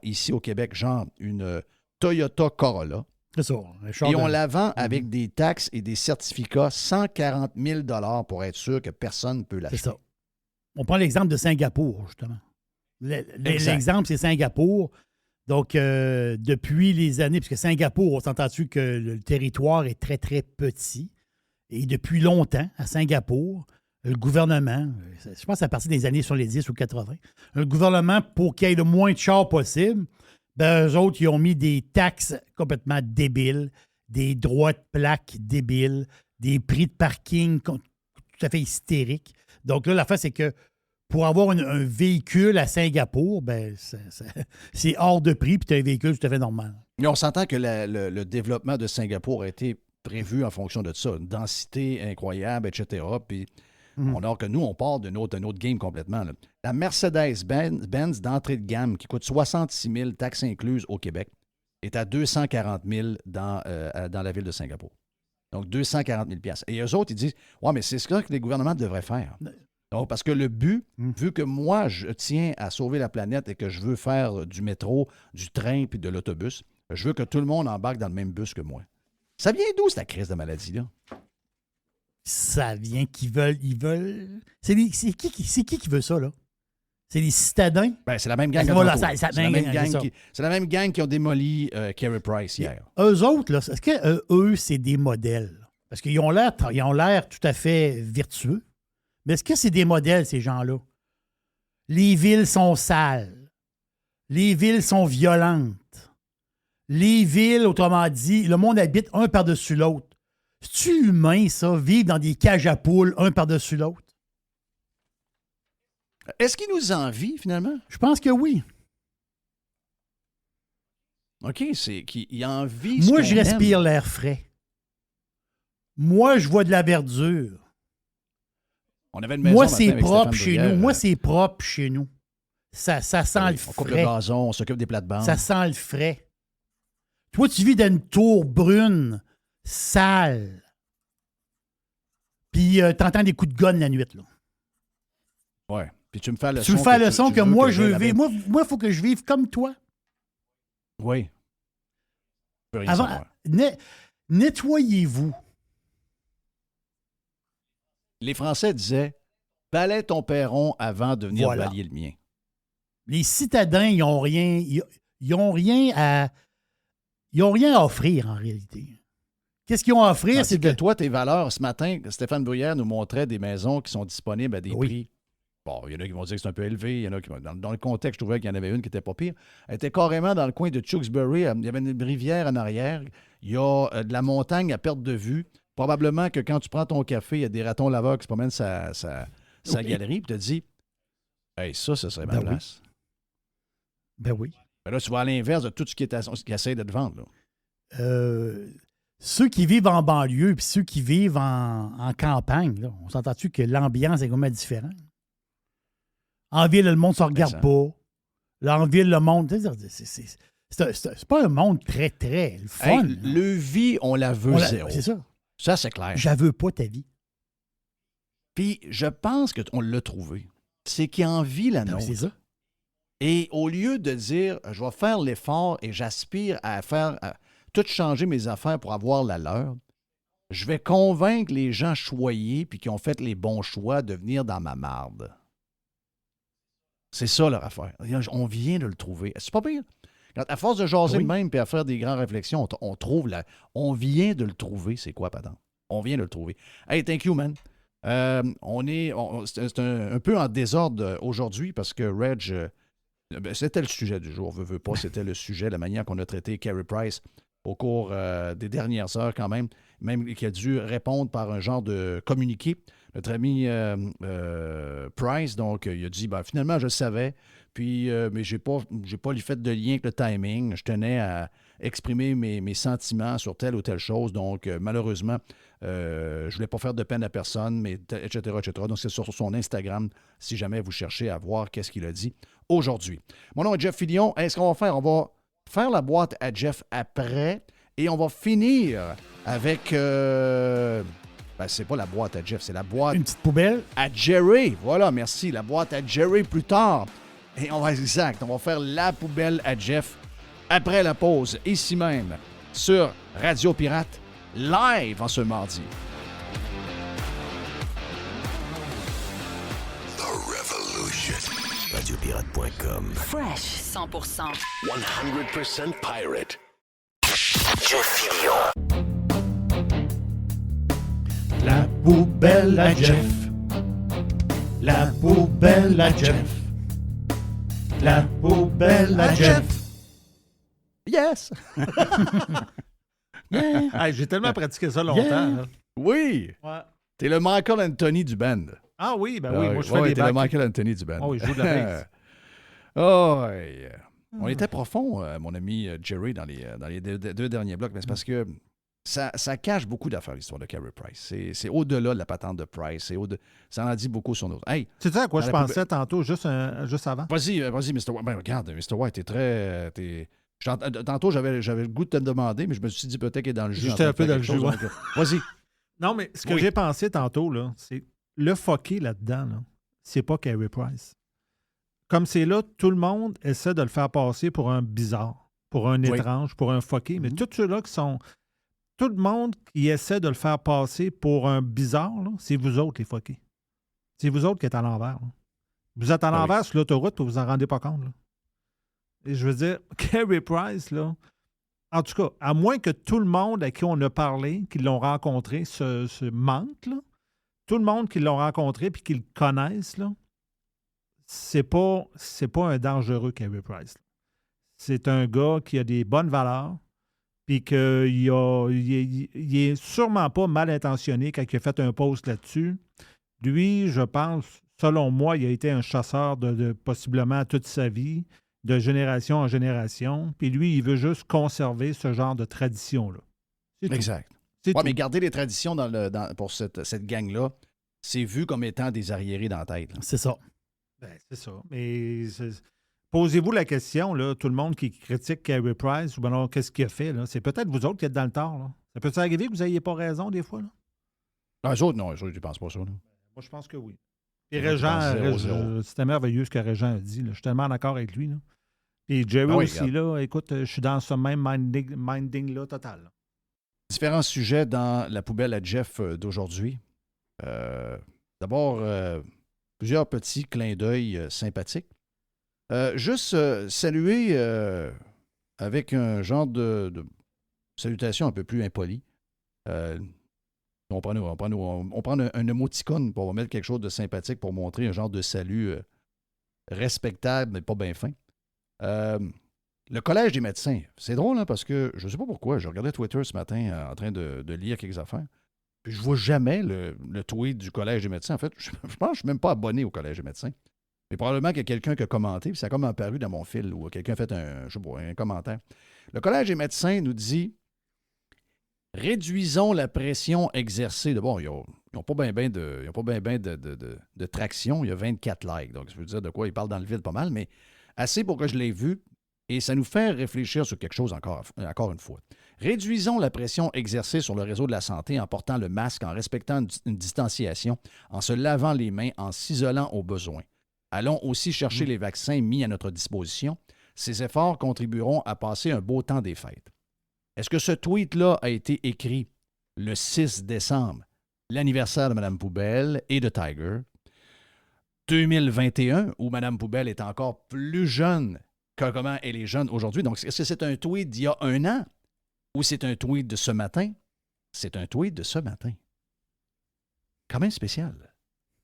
ici au Québec, genre une Toyota Corolla. C'est ça. Et on la vend avec des taxes et des certificats 140 000 pour être sûr que personne ne peut l'acheter. C'est ça. On prend l'exemple de Singapour, justement. L'exemple, c'est Singapour. Donc, depuis les années, puisque Singapour, on s'entend-tu que le territoire est très, très petit. Et depuis longtemps, à Singapour, le gouvernement, je pense à partir des années sur les 10 ou 80, le gouvernement, pour qu'il y ait le moins de chars possible, ben, eux autres, ils ont mis des taxes complètement débiles, des droits de plaque débiles, des prix de parking tout à fait hystériques. Donc là, l'affaire, c'est que pour avoir un véhicule à Singapour, ben, c'est hors de prix, puis tu as un véhicule tout à fait normal. Mais on s'entend que le développement de Singapour a été prévu en fonction de ça, une densité incroyable, etc. Puis alors que nous, on part d'un autre game complètement. Là. La Mercedes-Benz d'entrée de gamme qui coûte 66 000 taxes incluses au Québec est à 240 000 dans la ville de Singapour. Donc, 240 000 $. Et eux autres, ils disent « Ouais, mais c'est ce que les gouvernements devraient faire. » Donc, parce que le but, vu que moi, je tiens à sauver la planète et que je veux faire du métro, du train puis de l'autobus, je veux que tout le monde embarque dans le même bus que moi. Ça vient d'où, cette crise de maladie-là? Ça vient qu'ils veulent... C'est qui veut ça, là? C'est les citadins? Ben, c'est la même gang. C'est la même gang qui ont démoli Carey Price hier. Eux autres, là, est-ce que eux, c'est des modèles? Parce qu'ils ont l'air tout à fait vertueux. Mais est-ce que c'est des modèles, ces gens-là? Les villes sont sales. Les villes sont violentes. Les villes, autrement dit, le monde habite un par-dessus l'autre. C'est-tu humain, ça, vivre dans des cages à poules, un par-dessus l'autre? Est-ce qu'ils nous envient, finalement? Je pense que oui. OK, c'est qu'ils envient. Moi, je respire l'air frais. Moi, je vois de la verdure. On avait une maison. Moi, c'est propre chez nous. Moi, c'est propre chez nous. Ça sent le frais. On coupe le gazon, on s'occupe des plates-bandes. Ça sent le frais. Toi, tu vis dans une tour brune, sale. Puis t'entends des coups de gun la nuit, là. Ouais. Puis tu me fais le son. Tu me fais le son que moi, je veux vivre. Moi, il faut que je vive comme toi. Oui. peut rien Avant, savoir. nettoyez-vous. Les Français disaient « balaie ton perron avant de venir Voilà. balayer le mien ». Les citadins, ils n'ont rien, ils ont rien à offrir en réalité. Qu'est-ce qu'ils ont à offrir? C'est que toi, tes valeurs, ce matin, Stéphane Bruyère nous montrait des maisons qui sont disponibles à des prix. Bon, il y en a qui vont dire que c'est un peu élevé. Il y en a qui dans le contexte, je trouvais qu'il y en avait une qui n'était pas pire. Elle était carrément dans le coin de Tewksbury. Il y avait une rivière en arrière. Il y a de la montagne à perte de vue. Probablement que quand tu prends ton café, il y a des ratons laveurs qui se promènent sa galerie. Puis tu te dis, hey, ça serait ma place. Ben oui. Ben là, tu vas à l'inverse de tout ce qui essaie de te vendre. Là. Ceux qui vivent en banlieue puis ceux qui vivent en campagne, là, on s'entend-tu que l'ambiance est complètement différente? En ville, le monde ne se regarde pas. Là, en ville, le monde... C'est pas un monde très, très fun. Hey, le vie, on la veut zéro. C'est ça. Ça, c'est clair. Je la veux pas, ta vie. Puis, je pense qu'on l'a trouvé. C'est qu'il envie la nôtre. C'est ça. Et au lieu de dire, je vais faire l'effort et j'aspire à tout changer mes affaires pour avoir la leur, je vais convaincre les gens choyés puis qui ont fait les bons choix de venir dans ma marde. C'est ça leur affaire. On vient de le trouver. C'est pas pire. À force de jaser de même et à faire des grandes réflexions, on trouve on vient de le trouver. C'est quoi, pardon? On vient de le trouver. Hey, thank you, man. C'est un peu en désordre aujourd'hui parce que Reg, c'était le sujet du jour, veut pas, c'était le sujet, la manière qu'on a traité Carey Price au cours des dernières heures quand même qui a dû répondre par un genre de communiqué. Notre ami Price, donc, il a dit, finalement, je le savais, puis, mais j'ai pas fait de lien avec le timing. Je tenais à exprimer mes sentiments sur telle ou telle chose, donc, malheureusement, je voulais pas faire de peine à personne, mais etc., etc. Donc, c'est sur son Instagram, si jamais vous cherchez à voir qu'est-ce qu'il a dit aujourd'hui. Mon nom est Jeff Fillion. Est-ce qu'on va faire? On va faire la boîte à Jeff après, et on va finir avec... c'est pas la boîte à Jeff, c'est la boîte... Une petite poubelle. À Jerry. Voilà, merci. La boîte à Jerry plus tard. Et on va faire la poubelle à Jeff après la pause, ici même, sur Radio Pirate, live en ce mardi. The Revolution. RadioPirate.com. Fresh 100%. 100% pirate. Jeff Fillion. La poubelle à Jeff. La poubelle à Jeff. La poubelle à Jeff. Yes! Yeah. Hey, j'ai tellement pratiqué ça longtemps. Yeah. Oui! Ouais. T'es le Michael Anthony du band. Ah oui, ben oui, moi je fais des t'es le bacs. Michael Anthony du band. Oh oui, je joue de la bass. Oh, ouais. On était profond, mon ami Jerry, dans les deux derniers blocs, mais c'est parce que ça cache beaucoup d'affaires, l'histoire de Carey Price. C'est au-delà de la patente de Price. Ça en dit beaucoup sur notre... Hey, Tu sais à quoi je pensais tantôt, juste avant? Vas-y, Mr. White. Ben, regarde, Mr. White, t'es très... Tantôt, j'avais le goût de te le demander, mais je me suis dit peut-être qu'il est dans le jus. J'étais un peu dans le jus, ouais. Vas-y. Non, mais ce que j'ai pensé tantôt, là, c'est le fucké là-dedans, là, c'est pas Carey Price. Comme c'est là, tout le monde essaie de le faire passer pour un bizarre, pour un étrange, pour un fucké. Mais tous ceux-là qui sont... Tout le monde qui essaie de le faire passer pour un bizarre, là, c'est vous autres, les fuckés. C'est vous autres qui êtes à l'envers. Là. Vous êtes à l'envers sur l'autoroute et vous en rendez pas compte. Là. Et je veux dire, Carey Price, là, en tout cas, à moins que tout le monde à qui on a parlé, qui l'ont rencontré, se mente, là, tout le monde qui l'ont rencontré et qui le connaissent, là, c'est pas un dangereux Carey Price. Là. C'est un gars qui a des bonnes valeurs puis qu'il est sûrement pas mal intentionné quand il a fait un post là-dessus. Lui, je pense, selon moi, il a été un chasseur de possiblement toute sa vie, de génération en génération. Puis lui, il veut juste conserver ce genre de tradition-là. Exact. Oui, mais garder les traditions pour cette gang-là, c'est vu comme étant des arriérés dans la tête. Là. C'est ça. Ben, c'est ça. Mais posez-vous la question, là, tout le monde qui critique Carey Price, ou bien alors, qu'est-ce qu'il a fait? Là? C'est peut-être vous autres qui êtes dans le tort. Là. Ça peut arriver que vous n'ayez pas raison des fois? Là? Les autres, non, je ne pense pas ça. Là. Moi, je pense que oui. Et Régent, c'était merveilleux ce que Régent a dit. Là. Je suis tellement d'accord avec lui. Là. Et Jerry Ah oui, aussi, là, écoute, je suis dans ce même minding-là total. Là. Différents sujets dans la poubelle à Jeff d'aujourd'hui. D'abord, plusieurs petits clins d'œil sympathiques. Juste saluer avec un genre de salutation un peu plus impolie. On prend un émoticône pour mettre quelque chose de sympathique pour montrer un genre de salut respectable, mais pas bien fin. Le Collège des médecins, c'est drôle hein, parce que je ne sais pas pourquoi, je regardais Twitter ce matin en train de lire quelques affaires, puis je ne vois jamais le tweet du Collège des médecins. En fait, je pense que je ne suis même pas abonné au Collège des médecins. Mais probablement qu'il y a quelqu'un qui a commenté, puis ça a comme apparu dans mon fil, ou quelqu'un a fait un commentaire. Le Collège des médecins nous dit « Réduisons la pression exercée. » Bon, ils n'ont pas bien de traction. Il y a 24 likes. Donc, ça veut dire de quoi ils parlent dans le vide pas mal, mais assez pour que je l'ai vu. Et ça nous fait réfléchir sur quelque chose encore une fois. Réduisons la pression exercée sur le réseau de la santé en portant le masque, en respectant une distanciation, en se lavant les mains, en s'isolant au besoin. Allons aussi chercher les vaccins mis à notre disposition. Ces efforts contribueront à passer un beau temps des fêtes. Est-ce que ce tweet-là a été écrit le 6 décembre, l'anniversaire de Mme Poubelle et de Tiger, 2021, où Mme Poubelle est encore plus jeune que comment elle est jeune aujourd'hui? Donc, est-ce que c'est un tweet d'il y a un an ou c'est un tweet de ce matin? C'est un tweet de ce matin. Quand même spécial.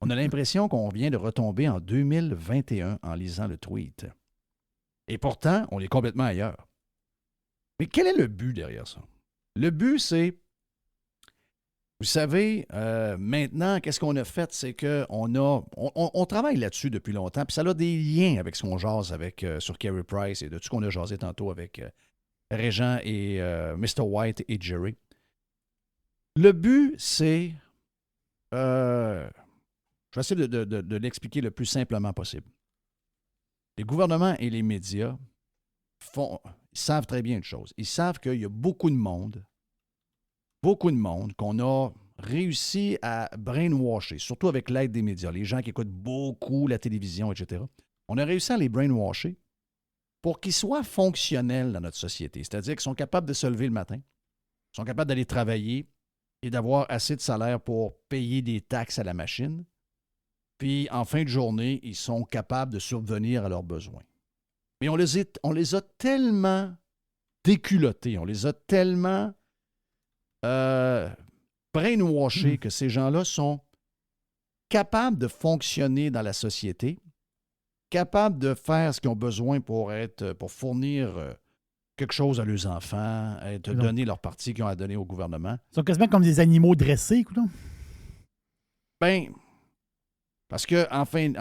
On a l'impression qu'on vient de retomber en 2021 en lisant le tweet. Et pourtant, on est complètement ailleurs. Mais quel est le but derrière ça? Le but, c'est, vous savez, maintenant, qu'est-ce qu'on a fait? C'est qu'on travaille là-dessus depuis longtemps, puis ça a des liens avec ce qu'on jase sur Carey Price et de tout ce qu'on a jasé tantôt avec Régent et Mr. White et Jerry. Le but, c'est... je vais essayer de l'expliquer le plus simplement possible. Les gouvernements et les médias ils savent très bien une chose. Ils savent qu'il y a beaucoup de monde qu'on a réussi à brainwasher, surtout avec l'aide des médias, les gens qui écoutent beaucoup la télévision, etc. On a réussi à les brainwasher pour qu'ils soient fonctionnels dans notre société. C'est-à-dire qu'ils sont capables de se lever le matin, sont capables d'aller travailler et d'avoir assez de salaire pour payer des taxes à la machine. Puis, en fin de journée, ils sont capables de subvenir à leurs besoins. Mais on les a tellement déculottés, on les a tellement brainwashés que ces gens-là sont capables de fonctionner dans la société, capables de faire ce qu'ils ont besoin pour fournir quelque chose à leurs enfants, de donner leur partie qu'ils ont à donner au gouvernement. Ils sont quasiment comme des animaux dressés, écoute. Ben... Parce que, enfin,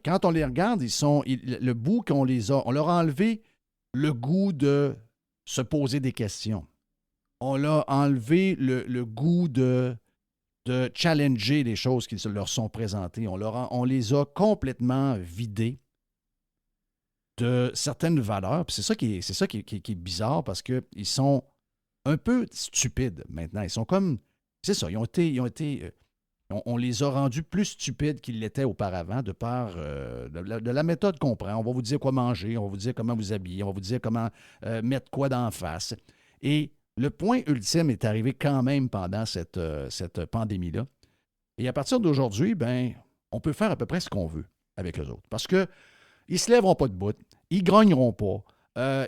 quand on les regarde, le bout qu'on les a, on leur a enlevé le goût de se poser des questions. On leur a enlevé le goût de challenger les choses qui leur sont présentées. On les a complètement vidés de certaines valeurs. Puis c'est ça qui est bizarre parce qu'ils sont un peu stupides maintenant. Ils sont comme... C'est ça, ils ont été on les a rendus plus stupides qu'ils l'étaient auparavant de par de la méthode qu'on prend. On va vous dire quoi manger, on va vous dire comment vous habiller, on va vous dire comment mettre quoi d'en face. Et le point ultime est arrivé quand même pendant cette pandémie-là. Et à partir d'aujourd'hui, ben, on peut faire à peu près ce qu'on veut avec eux autres. Parce qu'ils ne se lèveront pas de bout, ils ne grogneront pas,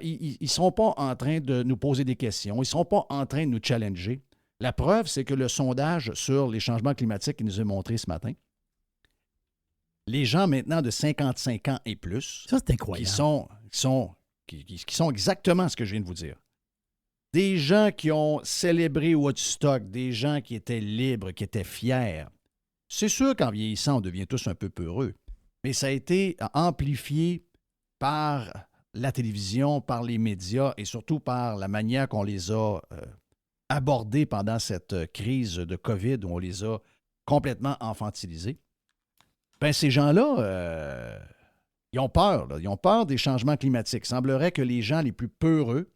ils ne seront pas en train de nous poser des questions, ils ne seront pas en train de nous challenger. La preuve, c'est que le sondage sur les changements climatiques qui nous a montré ce matin, les gens maintenant de 55 ans et plus, ça, c'est incroyable. Qui sont exactement ce que je viens de vous dire. Des gens qui ont célébré Woodstock, des gens qui étaient libres, qui étaient fiers. C'est sûr qu'en vieillissant, on devient tous un peu peureux, mais ça a été amplifié par la télévision, par les médias et surtout par la manière qu'on les a abordés pendant cette crise de COVID où on les a complètement infantilisés. Bien, ces gens-là, ils ont peur. Là. Ils ont peur des changements climatiques. Il semblerait que les gens les plus peureux,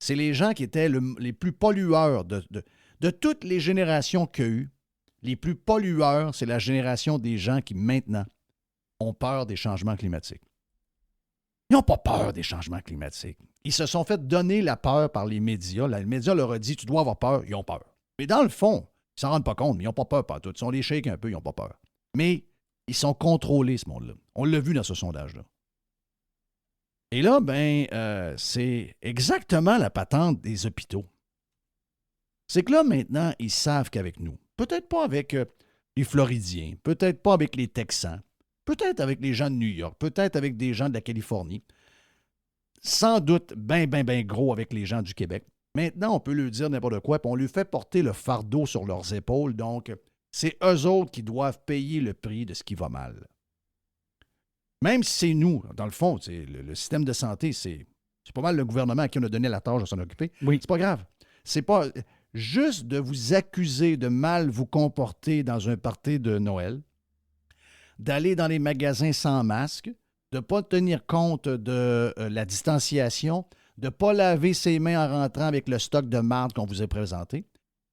c'est les gens qui étaient les plus pollueurs de toutes les générations qu'il y a eu. Les plus pollueurs, c'est la génération des gens qui, maintenant, ont peur des changements climatiques. Ils n'ont pas peur des changements climatiques. Ils se sont fait donner la peur par les médias. Les médias leur ont dit, tu dois avoir peur. Ils ont peur. Mais dans le fond, ils s'en rendent pas compte, mais ils n'ont pas peur, pas tout. Ils sont les shakes un peu, ils n'ont pas peur. Mais ils sont contrôlés, ce monde-là. On l'a vu dans ce sondage-là. Et là, c'est exactement la patente des hôpitaux. C'est que là, maintenant, ils savent qu'avec nous, peut-être pas avec les Floridiens, peut-être pas avec les Texans, peut-être avec les gens de New York, peut-être avec des gens de la Californie, sans doute bien gros avec les gens du Québec. Maintenant, on peut leur dire n'importe quoi, puis on lui fait porter le fardeau sur leurs épaules. Donc, c'est eux autres qui doivent payer le prix de ce qui va mal. Même si c'est nous, dans le fond, le système de santé, c'est pas mal le gouvernement à qui on a donné la tâche de s'en occuper. Oui. C'est pas grave. C'est pas juste de vous accuser de mal vous comporter dans un party de Noël, d'aller dans les magasins sans masque, de ne pas tenir compte de la distanciation, de ne pas laver ses mains en rentrant avec le stock de marde qu'on vous a présenté.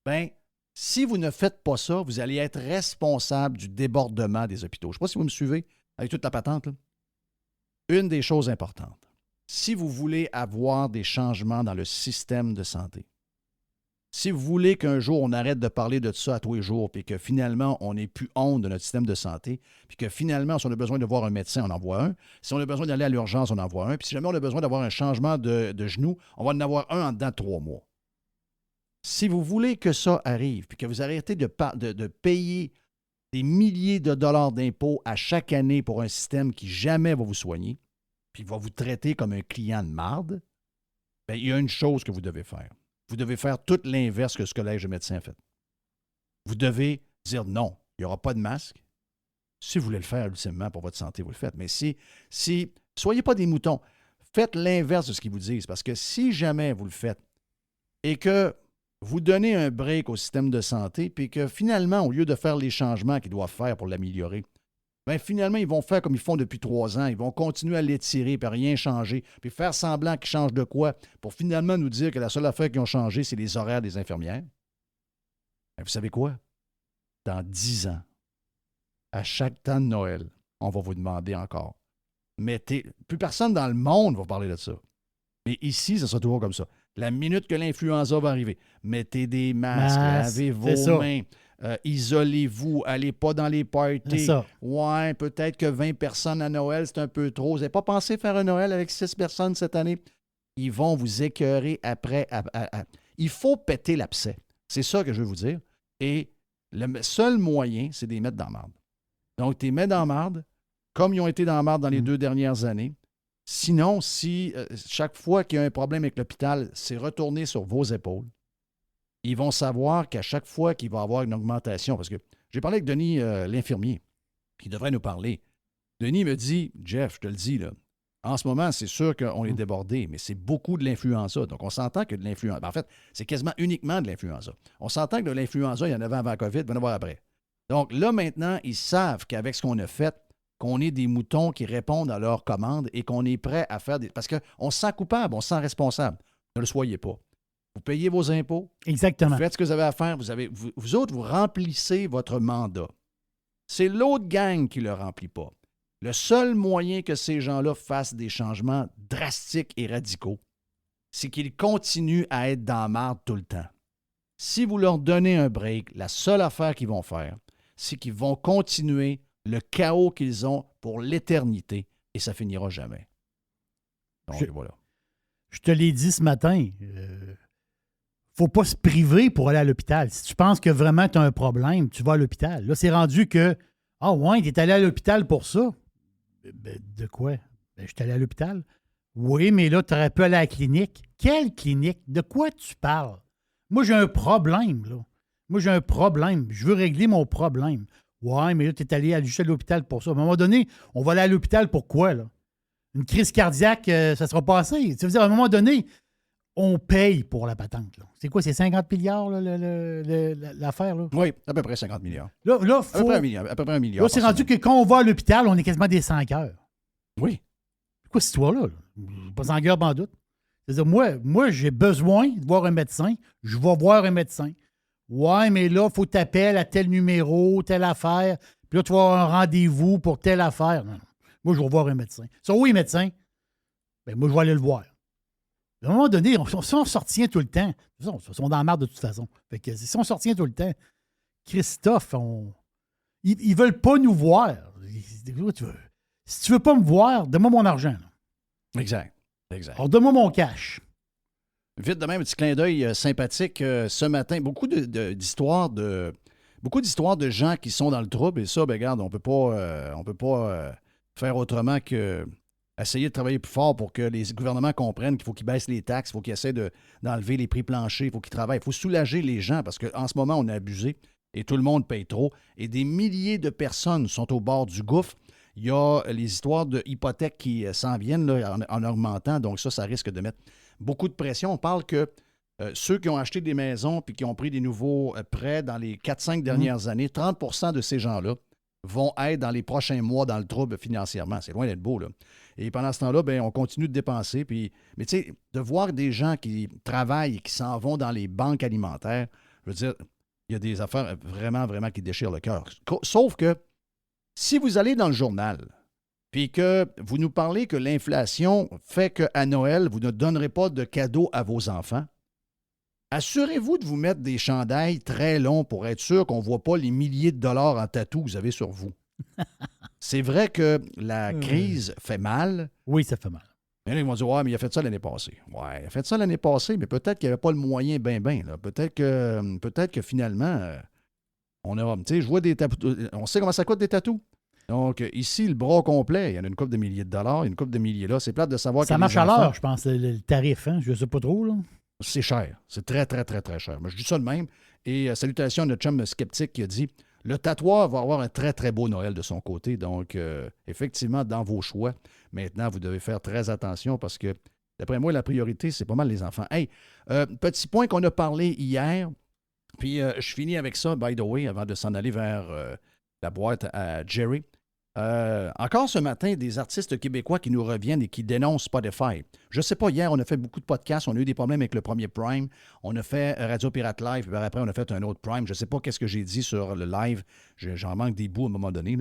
Bien, si vous ne faites pas ça, vous allez être responsable du débordement des hôpitaux. Je ne sais pas si vous me suivez avec toute la patente, là. Une des choses importantes, si vous voulez avoir des changements dans le système de santé, si vous voulez qu'un jour on arrête de parler de ça à tous les jours, puis que finalement on n'ait plus honte de notre système de santé, puis que finalement, si on a besoin de voir un médecin, on en voit un. Si on a besoin d'aller à l'urgence, on en voit un. Puis si jamais on a besoin d'avoir un changement de genou, on va en avoir un en dedans de 3 mois. Si vous voulez que ça arrive, puis que vous arrêtez de payer des milliers de dollars d'impôts à chaque année pour un système qui jamais va vous soigner, puis va vous traiter comme un client de marde, bien, il y a une chose que vous devez faire. Vous devez faire tout l'inverse que ce collège de médecins a fait. Vous devez dire non, il n'y aura pas de masque. Si vous voulez le faire ultimement pour votre santé, vous le faites. Mais si soyez pas des moutons, faites l'inverse de ce qu'ils vous disent. Parce que si jamais vous le faites et que vous donnez un break au système de santé, puis que finalement, au lieu de faire les changements qu'ils doivent faire pour l'améliorer, bien finalement, ils vont faire comme ils font depuis 3 ans. Ils vont continuer à l'étirer, puis rien changer, puis faire semblant qu'ils changent de quoi, pour finalement nous dire que la seule affaire qu'ils ont changé, c'est les horaires des infirmières. Bien, vous savez quoi? Dans 10 ans, à chaque temps de Noël, on va vous demander encore. Plus personne dans le monde va parler de ça. Mais ici, ça sera toujours comme ça. La minute que l'influenza va arriver, mettez des masques, lavez vos mains, isolez-vous, allez pas dans les parties. Ouais, peut-être que 20 personnes à Noël, c'est un peu trop. Vous n'avez pas pensé faire un Noël avec 6 personnes cette année? Ils vont vous écœurer après. Il faut péter l'abcès. C'est ça que je veux vous dire. Et le seul moyen, c'est de les mettre dans la marde. Donc, tu les mets dans la marde, comme ils ont été dans la marde dans les 2 dernières années. Sinon, si chaque fois qu'il y a un problème avec l'hôpital, c'est retourné sur vos épaules, ils vont savoir qu'à chaque fois qu'il va y avoir une augmentation, parce que j'ai parlé avec Denis, l'infirmier, qui devrait nous parler. Denis me dit, Jeff, je te le dis, là, en ce moment, c'est sûr qu'on est débordé, mais c'est beaucoup de l'influenza. Donc, on s'entend que de l'influenza. En fait, c'est quasiment uniquement de l'influenza. On s'entend que de l'influenza, il y en avait avant la COVID, il va y en avoir après. Donc là, maintenant, ils savent qu'avec ce qu'on a fait, qu'on est des moutons qui répondent à leurs commandes et qu'on est prêt à faire des... Parce qu'on se sent coupable, on se sent responsable. Ne le soyez pas. Vous payez vos impôts. Exactement. Vous faites ce que vous avez à faire. Vous autres, vous remplissez votre mandat. C'est l'autre gang qui ne le remplit pas. Le seul moyen que ces gens-là fassent des changements drastiques et radicaux, c'est qu'ils continuent à être dans la marde tout le temps. Si vous leur donnez un break, la seule affaire qu'ils vont faire, c'est qu'ils vont continuer le chaos qu'ils ont pour l'éternité et ça finira jamais. Donc, voilà. Je te l'ai dit ce matin, faut pas se priver pour aller à l'hôpital. Si tu penses que vraiment tu as un problème, tu vas à l'hôpital. Là, c'est rendu que, ouais, tu es allé à l'hôpital pour ça. De quoi? Je suis allé à l'hôpital. Oui, mais là, tu aurais pu aller à la clinique. Quelle clinique? De quoi tu parles? Moi, j'ai un problème, là. Moi, j'ai un problème. Je veux régler mon problème. Ouais, mais là, tu es allé juste à l'hôpital pour ça. À un moment donné, on va aller à l'hôpital pour quoi, là? Une crise cardiaque, ça sera pas assez. Ça veut dire, à un moment donné, on paye pour la patente, là. C'est quoi, c'est 50 milliards, là, l'affaire, là? Oui, à peu près 50 milliards. Là, faut... à peu près un milliard. Là, c'est rendu que quand on va à l'hôpital, on est quasiment des sans-cœurs. Oui. C'est quoi cette histoire-là? Pas sans-cœur, pas en doute. C'est-à-dire, moi, j'ai besoin de voir un médecin. Je vais voir un médecin. Ouais, mais là, il faut t'appeler à tel numéro, telle affaire. Puis là, tu vas avoir un rendez-vous pour telle affaire. Non. Moi, je vais voir un médecin. Ça, oui, médecin. Ben, moi, je vais aller le voir. À un moment donné, si on se retient tout le temps, ils sont dans la merde de toute façon. Fait que si on se retient tout le temps, Christophe, ils veulent pas nous voir. Si tu veux pas me voir, donne-moi mon argent. Là. Exact. Alors, donne-moi mon cash. Vite de même, un petit clin d'œil sympathique ce matin. Beaucoup d'histoires de gens qui sont dans le trouble. Et ça, ben regarde, on peut pas faire autrement que essayer de travailler plus fort pour que les gouvernements comprennent qu'il faut qu'ils baissent les taxes, il faut qu'ils essaient d'enlever les prix planchers, il faut qu'ils travaillent. Il faut soulager les gens parce qu'en ce moment, on a abusé et tout le monde paye trop. Et des milliers de personnes sont au bord du gouffre. Il y a les histoires d'hypothèques qui s'en viennent là, en augmentant. Donc ça risque de mettre beaucoup de pression. On parle que ceux qui ont acheté des maisons puis qui ont pris des nouveaux prêts dans les 4-5 dernières années, 30% de ces gens-là vont être dans les prochains mois dans le trouble financièrement. C'est loin d'être beau, là. Et pendant ce temps-là, ben, on continue de dépenser. Mais tu sais, de voir des gens qui travaillent et qui s'en vont dans les banques alimentaires, je veux dire, il y a des affaires vraiment, vraiment qui déchirent le cœur. Sauf que si vous allez dans le journal puis que vous nous parlez que l'inflation fait qu'à Noël, vous ne donnerez pas de cadeaux à vos enfants, assurez-vous de vous mettre des chandails très longs pour être sûr qu'on ne voit pas les milliers de dollars en tatou que vous avez sur vous. C'est vrai que la crise fait mal. Oui, ça fait mal. Et là, ils vont dire, ouais, mais il a fait ça l'année passée. Ouais, il a fait ça l'année passée, mais peut-être qu'il n'y avait pas le moyen ben. Peut-être que finalement, on aura, tu sais, je vois des tatous. On sait comment ça coûte des tatous. Donc, ici, le bras complet, il y en a une couple de milliers de dollars, une couple de milliers là. C'est plate de savoir ça que marche à l'heure, je pense, le tarif, hein? Je ne sais pas trop, là. C'est cher. C'est très, très, très, très cher. Mais je dis ça de même. Et salutations à notre chum sceptique qui a dit le tatoueur va avoir un très, très beau Noël de son côté. Donc, effectivement, dans vos choix, maintenant, vous devez faire très attention parce que, d'après moi, la priorité, c'est pas mal les enfants. Hey, petit point qu'on a parlé hier, puis je finis avec ça, by the way, avant de s'en aller vers la boîte à Jerry. Encore ce matin, des artistes québécois qui nous reviennent et qui dénoncent Spotify. Je ne sais pas, hier, on a fait beaucoup de podcasts, on a eu des problèmes avec le premier Prime, on a fait Radio Pirate Live, puis après, on a fait un autre Prime. Je ne sais pas qu'est-ce que j'ai dit sur le live, j'en manque des bouts à un moment donné.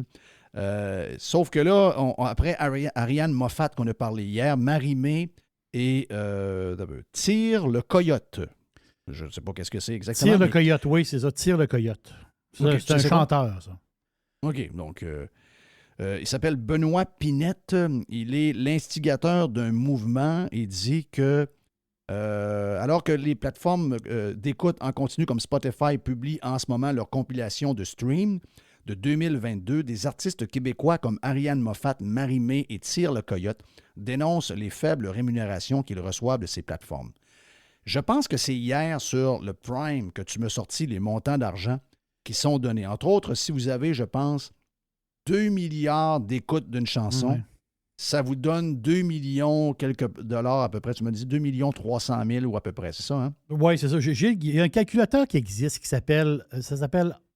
Sauf que là, après Ariane Moffat qu'on a parlé hier, Marie-Mé et Tire le Coyote. Je ne sais pas qu'est-ce que c'est exactement. Tire le Coyote, oui, c'est ça, Tire le Coyote. Okay, c'est un chanteur, ça. OK, donc... il s'appelle Benoît Pinette. Il est l'instigateur d'un mouvement et dit que, alors que les plateformes d'écoute en continu comme Spotify publient en ce moment leur compilation de stream de 2022, des artistes québécois comme Ariane Moffat, Marie-Mé et Tire le Coyote dénoncent les faibles rémunérations qu'ils reçoivent de ces plateformes. Je pense que c'est hier sur le Prime que tu m'as sorti les montants d'argent qui sont donnés. Entre autres, si vous avez, je pense, 2 milliards d'écoutes d'une chanson, ça vous donne 2 millions quelques dollars à peu près. Tu m'as dit 2 300 000 ou à peu près, c'est ça, hein? Oui, c'est ça. Il y a un calculateur qui existe qui s'appelle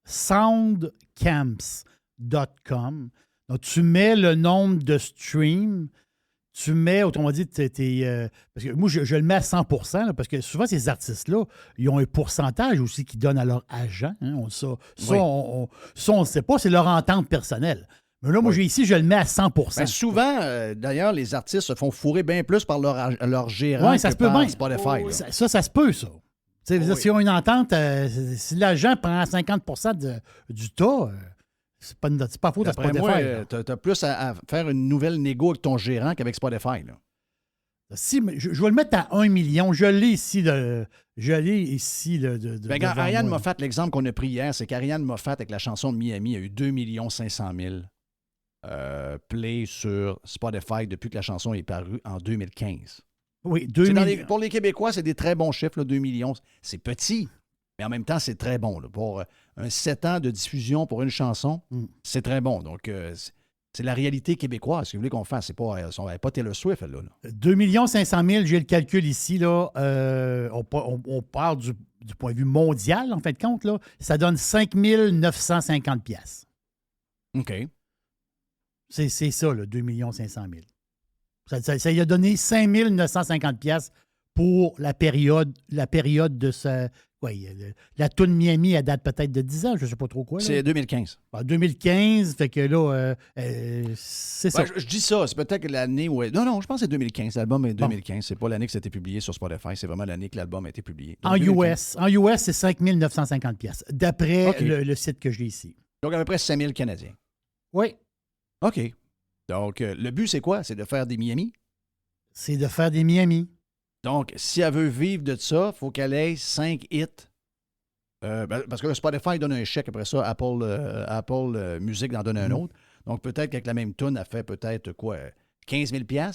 soundcamps.com. Donc, tu mets le nombre de streams, tu mets, autrement dit, parce que moi, je le mets à 100%, là, parce que souvent, ces artistes-là, ils ont un pourcentage aussi qu'ils donnent à leur agent. Hein, on ne sait pas, c'est leur entente personnelle. Mais là, moi, je le mets à 100%. Ben, souvent, d'ailleurs, les artistes se font fourrer bien plus par leur gérant que ça par Spotify. Ça se peut, ça. S'ils ont une entente, si l'agent prend 50% du tas... C'est pas faute à Spotify. Moi, tu as plus à faire une nouvelle négo avec ton gérant qu'avec Spotify. Là. Si, mais je vais le mettre à 1 million. Je l'ai ici. Regarde, Ariane Moffat, l'exemple qu'on a pris hier, c'est qu'Ariane Moffat, avec la chanson de Miami, a eu 2 500 000 plays sur Spotify depuis que la chanson est parue en 2015. Oui, pour les Québécois, c'est des très bons chiffres, là, 2 millions. C'est petit, mais en même temps, c'est très bon. Là, pour un 7 ans de diffusion pour une chanson, c'est très bon. Donc, c'est la réalité québécoise. Ce que vous voulez qu'on fasse, c'est pas Taylor Swift, là. 2 500 000, j'ai le calcul ici. Là, on parle du point de vue mondial, en fait de compte. Là, ça donne 5 950 $. OK. C'est ça, là, 2 500 000. Ça lui a donné 5 950 $ pour la période de sa... Oui, la toune Miami, elle date peut-être de 10 ans, je ne sais pas trop quoi. Là. C'est 2015. 2015, fait que là, c'est ça. Je dis ça, c'est peut-être l'année où... Non, je pense que c'est 2015. L'album est 2015. C'est pas l'année que ça a été publié sur Spotify, c'est vraiment l'année que l'album a été publié. Donc, en US, c'est 5 950 pièces d'après le site que j'ai ici. Donc, à peu près 5 000 Canadiens. Oui. OK. Donc, le but, c'est quoi? C'est de faire des Miami? C'est de faire des Miami. Donc, si elle veut vivre de ça, il faut qu'elle ait 5 hits. Parce que Spotify donne un chèque, après ça, Apple Music en donne un autre. Donc, peut-être qu'avec la même tune, elle fait peut-être 15 000 $.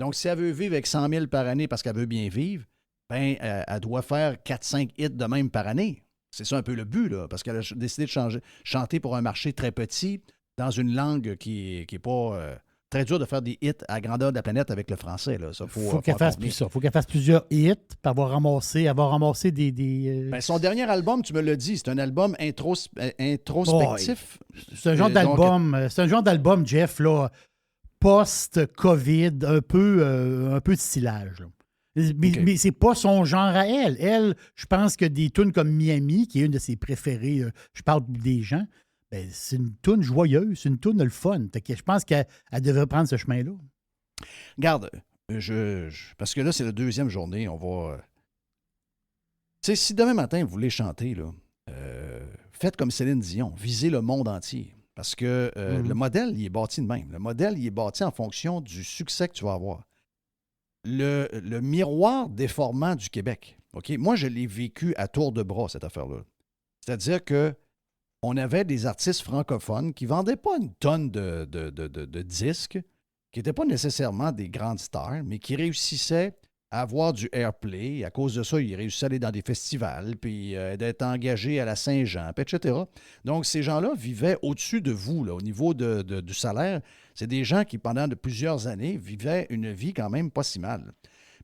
Donc, si elle veut vivre avec 100 000 par année parce qu'elle veut bien vivre, ben, elle doit faire 4-5 hits de même par année. C'est ça un peu le but, là, parce qu'elle a décidé de chanter pour un marché très petit, dans une langue qui n'est pas... très dur de faire des hits à grandeur de la planète avec le français. Il faut qu'elle fasse plus ça. Il faut qu'elle fasse plusieurs hits pour avoir ramassé des Ben, son dernier album, tu me l'as dit, c'est un album introspectif. C'est un genre d'album, Jeff, là, post-COVID, un peu de stylage. Là. Mais c'est pas son genre à elle. Elle, je pense que des tunes comme Miami, qui est une de ses préférées, je parle des gens, ben, c'est une toune joyeuse, c'est une toune le fun. Je pense qu'elle devrait prendre ce chemin-là. Regarde, parce que là, c'est la deuxième journée, on va... Tu sais, si demain matin, vous voulez chanter, là, faites comme Céline Dion, visez le monde entier. Parce que le modèle, il est bâti de même. Le modèle, il est bâti en fonction du succès que tu vas avoir. Le miroir déformant du Québec, OK? Moi, je l'ai vécu à tour de bras, cette affaire-là. C'est-à-dire que on avait des artistes francophones qui ne vendaient pas une tonne de disques, qui n'étaient pas nécessairement des grandes stars, mais qui réussissaient à avoir du airplay. À cause de ça, ils réussissaient à aller dans des festivals, puis d'être engagés à la Saint-Jean, etc. Donc, ces gens-là vivaient au-dessus de vous, là, au niveau du salaire. C'est des gens qui, pendant plusieurs années, vivaient une vie quand même pas si mal.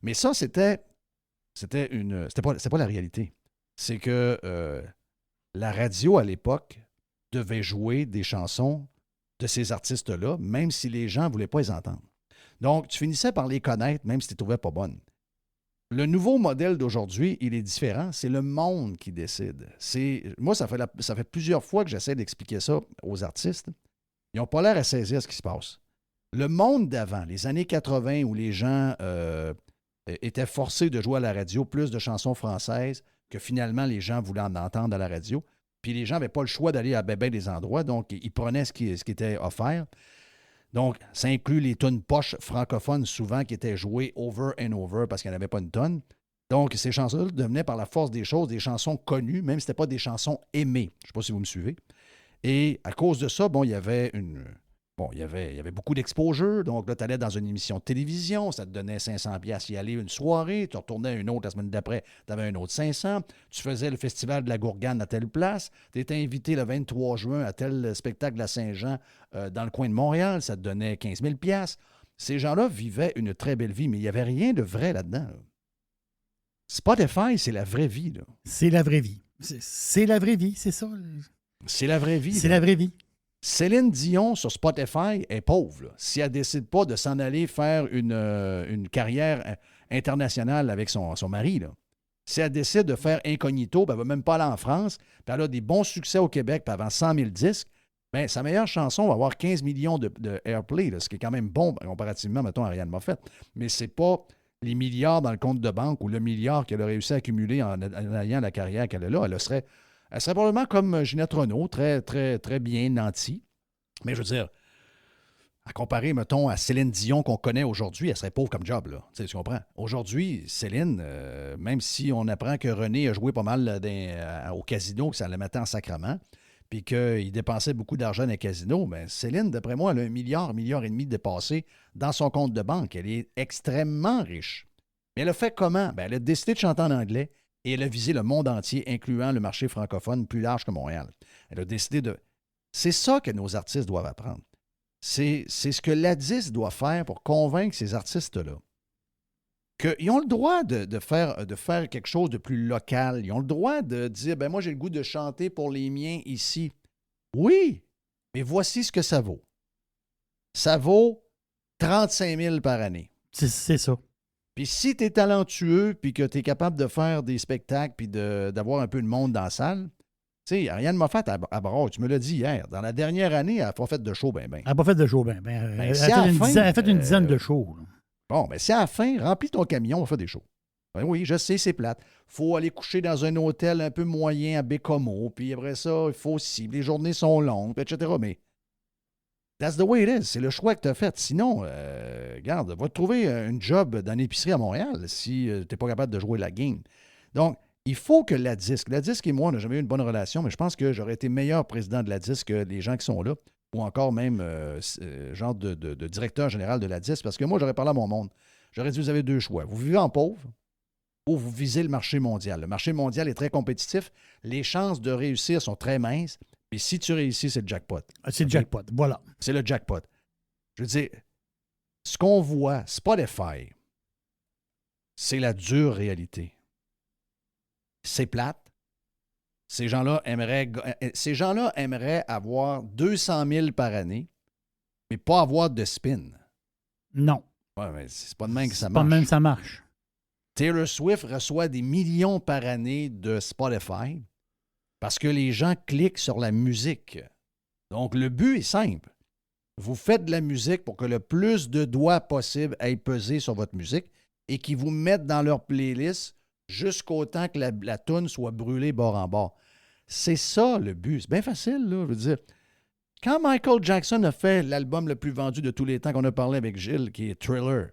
Mais ça, c'était pas la réalité. C'est que... la radio, à l'époque, devait jouer des chansons de ces artistes-là, même si les gens ne voulaient pas les entendre. Donc, tu finissais par les connaître, même si tu ne les trouvais pas bonnes. Le nouveau modèle d'aujourd'hui, il est différent. C'est le monde qui décide. Moi, ça fait plusieurs fois que j'essaie d'expliquer ça aux artistes. Ils n'ont pas l'air à saisir ce qui se passe. Le monde d'avant, les années 80, où les gens étaient forcés de jouer à la radio plus de chansons françaises, que finalement, les gens voulaient en entendre à la radio. Puis les gens n'avaient pas le choix d'aller à ben des endroits, donc ils prenaient ce qui était offert. Donc, ça inclut les tunes poches francophones, souvent, qui étaient jouées over and over parce qu'il n'y en avait pas une tonne. Donc, ces chansons-là devenaient, par la force des choses, des chansons connues, même si ce n'était pas des chansons aimées. Je ne sais pas si vous me suivez. Et à cause de ça, il y avait il y avait beaucoup d'exposure. Donc là, tu allais dans une émission de télévision, ça te donnait 500 $ y aller une soirée, tu retournais à une autre la semaine d'après, tu avais un autre 500. Tu faisais le festival de la Gourgane à telle place, tu étais invité le 23 juin à tel spectacle à Saint-Jean dans le coin de Montréal, ça te donnait 15 000 $. Ces gens-là vivaient une très belle vie, mais il n'y avait rien de vrai là-dedans. Là. Spotify, c'est la vraie vie. Là. C'est la vraie vie. C'est la vraie vie, c'est ça. C'est la vraie vie. C'est la vraie vie. Céline Dion sur Spotify est pauvre. Là. Si elle ne décide pas de s'en aller faire une carrière internationale avec son mari, là. Si elle décide de faire incognito, ben, elle ne va même pas aller en France, puis elle a des bons succès au Québec, puis elle vend 100 000 disques, bien, sa meilleure chanson va avoir 15 millions de airplay, là, ce qui est quand même bon comparativement, mettons, à Ariane Moffett. Mais c'est pas les milliards dans le compte de banque ou le milliard qu'elle a réussi à accumuler en ayant la carrière qu'elle a là. Elle serait probablement comme Ginette Renault, très, très, très bien nantie. Mais je veux dire, à comparer, mettons, à Céline Dion qu'on connaît aujourd'hui, elle serait pauvre comme job, là. Tu comprends? Aujourd'hui, Céline, même si on apprend que René a joué pas mal au casino, que ça le mettait en sacrement, puis qu'il dépensait beaucoup d'argent dans les casinos, bien, Céline, d'après moi, elle a 1 milliard et demi dépassé dans son compte de banque. Elle est extrêmement riche. Mais elle a fait comment? Bien, elle a décidé de chanter en anglais et elle a visé le monde entier, incluant le marché francophone plus large que Montréal. Elle a décidé de... C'est ça que nos artistes doivent apprendre. C'est ce que l'ADIS doit faire pour convaincre ces artistes-là qu'ils ont le droit de faire quelque chose de plus local. Ils ont le droit de dire, ben moi, j'ai le goût de chanter pour les miens ici. Oui, mais voici ce que ça vaut. Ça vaut 35 000 par année. C'est ça. Puis si tu es talentueux, puis que tu es capable de faire des spectacles, puis d'avoir des spectacles, puis d'avoir un peu de monde dans la salle, tu sais, Ariane Moffat à Broad, tu me l'as dit hier, dans la dernière année, elle n'a pas fait de show, ben. Elle n'a pas fait de show, ben. Elle a fait une dizaine de shows. Là. Bon, mais si à la fin, remplis ton camion, on va faire des shows. Ben oui, je sais, c'est plate. Faut aller coucher dans un hôtel un peu moyen à Bécomo, puis après ça, il faut aussi, les journées sont longues, etc. Mais that's the way it is. C'est le choix que tu as fait. Sinon, regarde, va te trouver un job dans l'épicerie à Montréal si tu n'es pas capable de jouer la game. Donc, il faut que la disque et moi, on n'a jamais eu une bonne relation, mais je pense que j'aurais été meilleur président de la disque que les gens qui sont là, ou encore même genre de directeur général de la disque, parce que moi, j'aurais parlé à mon monde. J'aurais dit, vous avez 2 choix. Vous vivez en pauvre ou vous visez le marché mondial. Le marché mondial est très compétitif. Les chances de réussir sont très minces. Et si tu réussis, c'est le jackpot. C'est le jackpot, voilà. C'est le jackpot. Je veux dire, ce qu'on voit, Spotify, c'est la dure réalité. C'est plate. Ces gens-là aimeraient avoir 200 000 par année, mais pas avoir de spin. Non. Ouais, mais c'est pas de même que ça marche. Pas de même que ça marche. Taylor Swift reçoit des millions par année de Spotify parce que les gens cliquent sur la musique. Donc, le but est simple. Vous faites de la musique pour que le plus de doigts possible aillent peser sur votre musique et qu'ils vous mettent dans leur playlist jusqu'au temps que la toune soit brûlée bord en bord. C'est ça le but. C'est bien facile, là. Je veux dire, quand Michael Jackson a fait l'album le plus vendu de tous les temps qu'on a parlé avec Gilles, qui est Thriller,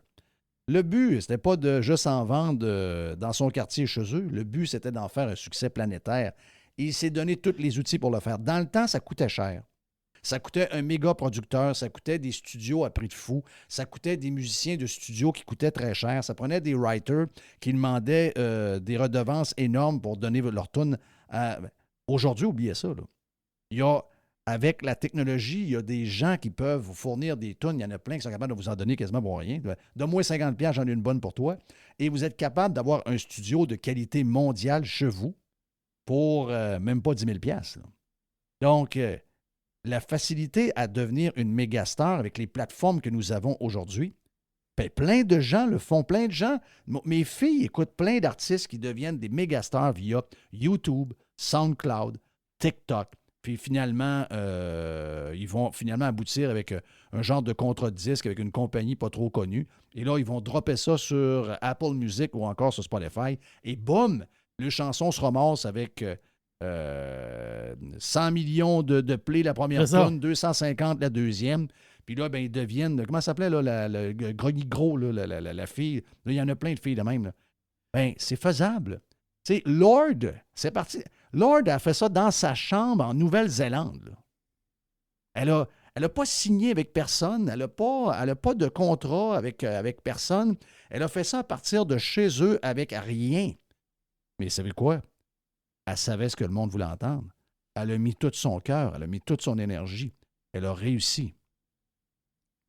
le but, c'était pas de juste en vendre dans son quartier chez eux. Le but, c'était d'en faire un succès planétaire. Et il s'est donné tous les outils pour le faire. Dans le temps, ça coûtait cher. Ça coûtait un méga producteur, ça coûtait des studios à prix de fou, ça coûtait des musiciens de studio qui coûtaient très cher, ça prenait des writers qui demandaient des redevances énormes pour donner leur tune. Aujourd'hui, oubliez ça. Là. Avec la technologie, il y a des gens qui peuvent vous fournir des tunes. Il y en a plein qui sont capables de vous en donner quasiment pour rien. Donne-moi 50$, j'en ai une bonne pour toi. Et vous êtes capable d'avoir un studio de qualité mondiale chez vous pour même pas 10 000$. Là. Donc, la facilité à devenir une méga star avec les plateformes que nous avons aujourd'hui, ben, plein de gens le font. Plein de gens. Mes filles écoutent plein d'artistes qui deviennent des méga stars via YouTube, SoundCloud, TikTok. Puis finalement, ils vont finalement aboutir avec un genre de contrat de disque avec une compagnie pas trop connue. Et là, ils vont dropper ça sur Apple Music ou encore sur Spotify. Et boum, les chansons se ramassent avec 100 millions de plays la première tune, 250 la deuxième. Puis là, ben, ils deviennent... Comment ça s'appelait, là, le grogny gros, là, la fille? Là, il y en a plein de filles de même. Là. Ben, c'est faisable. Tu sais, Lord, c'est parti... Lord a fait ça dans sa chambre en Nouvelle-Zélande. Là. Elle n'a pas signé avec personne. Elle n'a pas de contrat avec personne. Elle a fait ça à partir de chez eux avec rien. Mais vous savez quoi? Elle savait ce que le monde voulait entendre. Elle a mis tout son cœur. Elle a mis toute son énergie. Elle a réussi.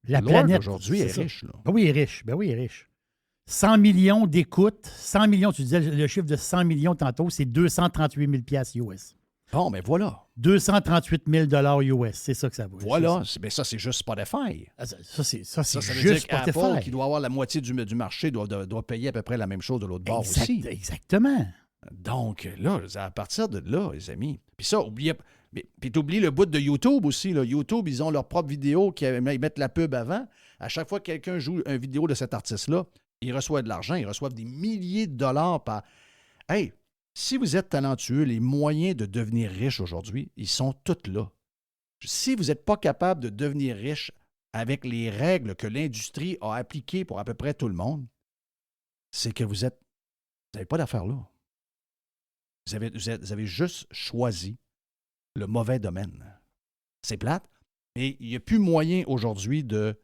La Lord, planète, aujourd'hui, est riche. Là. Ben oui, il est riche. Ben oui, il est riche. 100 millions d'écoutes. 100 millions, tu disais le chiffre de 100 millions tantôt, c'est 238 000 US. Bon, ben voilà. 238 000 US, c'est ça que ça vaut. Voilà, mais ça, c'est juste Spotify. Ça, c'est veut juste dire Spotify. qu'Apple, qui doit avoir la moitié du marché, doit payer à peu près la même chose de l'autre bord aussi. Exactement. Donc, là, à partir de là, les amis, puis ça, puis t'oublies le bout de YouTube aussi. Là. YouTube, ils ont leur propre vidéo, ils mettent la pub avant. À chaque fois que quelqu'un joue une vidéo de cet artiste-là, il reçoit de l'argent, ils reçoivent des milliers de dollars par... Hey, si vous êtes talentueux, les moyens de devenir riche aujourd'hui, ils sont tous là. Si vous n'êtes pas capable de devenir riche avec les règles que l'industrie a appliquées pour à peu près tout le monde, c'est que vous n'avez pas d'affaires là. Vous avez juste choisi le mauvais domaine. C'est plate, mais il n'y a plus moyen aujourd'hui de...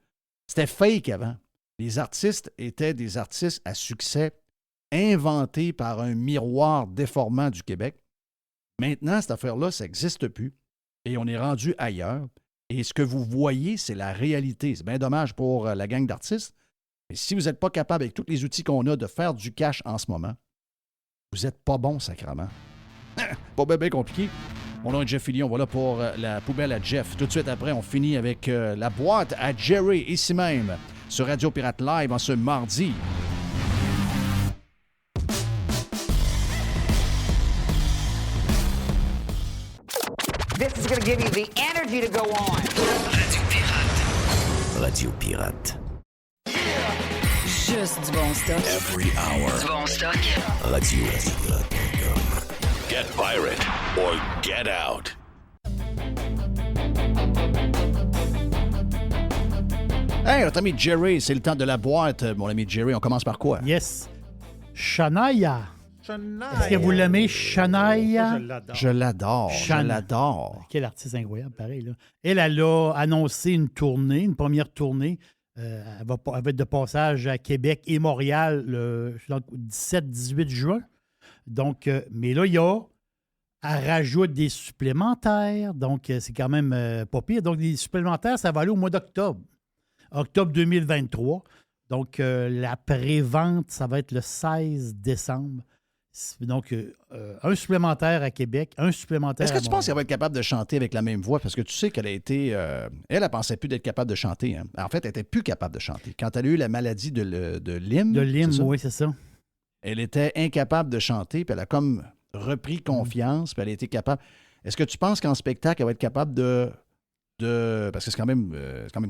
C'était fake avant. Les artistes étaient des artistes à succès inventés par un miroir déformant du Québec. Maintenant, cette affaire-là, ça n'existe plus. Et on est rendu ailleurs. Et ce que vous voyez, c'est la réalité. C'est bien dommage pour la gang d'artistes. Mais si vous n'êtes pas capable, avec tous les outils qu'on a, de faire du cash en ce moment, vous n'êtes pas bon, sacrément. Pas bien compliqué. Mon nom est Jeff Fillion. Voilà pour la poubelle à Jeff. Tout de suite après, on finit avec la boîte à Jerry, ici même, sur Radio Pirate Live, en ce mardi. This is going to give you the energy to go on. Radio Pirate. Juste du bon stock. Every hour. Du bon stock. RadioPirate.com. Get pirate or get out. Hey, notre ami Jerry, c'est le temps de la boîte. Mon ami Jerry, on commence par quoi? Yes. Shania. Shania. Est-ce que vous l'aimez, Shania? Je l'adore. Je l'adore. Quel artiste incroyable, pareil. Là. Elle a annoncé une tournée, une première tournée. Elle va être de passage à Québec et Montréal le 17-18 juin. Donc, mais là, elle rajoute des supplémentaires. Donc, c'est quand même pas pire. Donc, les supplémentaires, ça va aller au mois d'octobre. Octobre 2023. Donc, la pré-vente, ça va être le 16 décembre. Donc, un supplémentaire à Québec, un supplémentaire Est-ce que à tu Montréal. penses qu'elle va être capable de chanter avec la même voix? Parce que tu sais qu'elle a été... elle pensait plus d'être capable de chanter. Hein. En fait, elle n'était plus capable de chanter. Quand elle a eu la maladie de Lyme... De Lyme, c'est ça? oui, c'est ça. Elle était incapable de chanter, puis elle a comme repris confiance, puis elle a été capable... Est-ce que tu penses qu'en spectacle, elle va être capable de... Parce que c'est quand même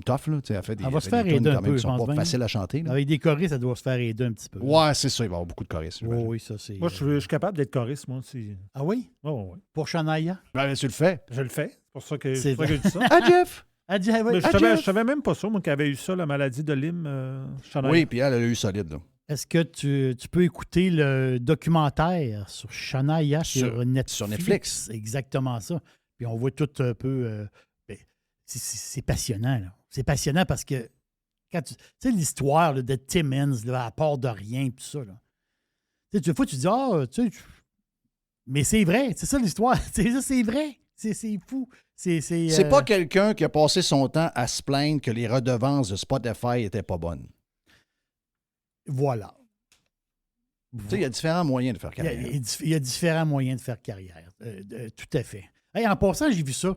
tough, là. Elle fait des, Elle va se fait faire des tunes aider un quand même peu, qui je sont pense pas bien. faciles à chanter. Là. Avec des choristes, ça doit se faire aider un petit peu. Ouais, c'est ça. Il va y avoir beaucoup de choristes. Oui, oui, ça, c'est... Moi, je suis capable d'être choriste, moi aussi. Ah oui? Oh, oui. Pour Shania? Ben, tu le fais. Je le fais. C'est pour ça que C'est j'ai dit ça. Ah, Jeff! Elle dit, ah oui. Mais je savais même pas ça, moi, qu'elle avait eu ça, la maladie de Lyme. Shania. Oui, puis elle a eu solide. Là. Est-ce que tu peux écouter le documentaire sur Shania sur Netflix? Sur Netflix. Exactement ça. Puis on voit tout un peu... c'est passionnant, là. C'est passionnant parce que quand tu sais l'histoire là, de Timmins, là, à part de rien, tout ça, là. Tu sais, des fois, tu dis, mais c'est vrai, c'est ça l'histoire. C'est vrai. C'est fou. C'est pas quelqu'un qui a passé son temps à se plaindre que les redevances de Spotify n'étaient pas bonnes. Voilà. Tu sais, il y a différents moyens de faire carrière. Il y a différents moyens de faire carrière. Tout à fait. Hey, en passant, j'ai vu ça.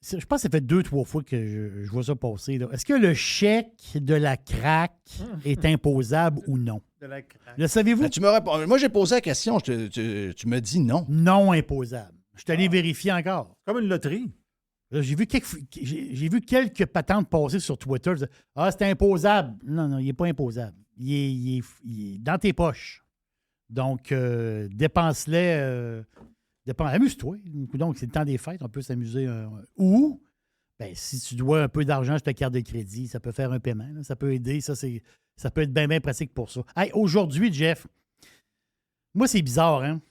Je pense que ça fait 2-3 fois que je vois ça passer. Là. Est-ce que le chèque de la crack est imposable ou non? De la craque. Le savez-vous? Ben, tu me réponds. Moi, j'ai posé la question. Tu me dis non. Non imposable. Je suis allé vérifier encore. Comme une loterie. Là, j'ai vu quelques patentes passer sur Twitter. C'est imposable. Non, il n'est pas imposable. Il est dans tes poches. Donc, dépense-les. Amuse-toi. Donc, c'est le temps des fêtes. On peut s'amuser. Ou, si tu dois un peu d'argent sur ta carte de crédit, ça peut faire un paiement. Là. Ça peut aider. Ça peut être bien, bien pratique pour ça. Hey, aujourd'hui, Jeff, moi, c'est bizarre, hein?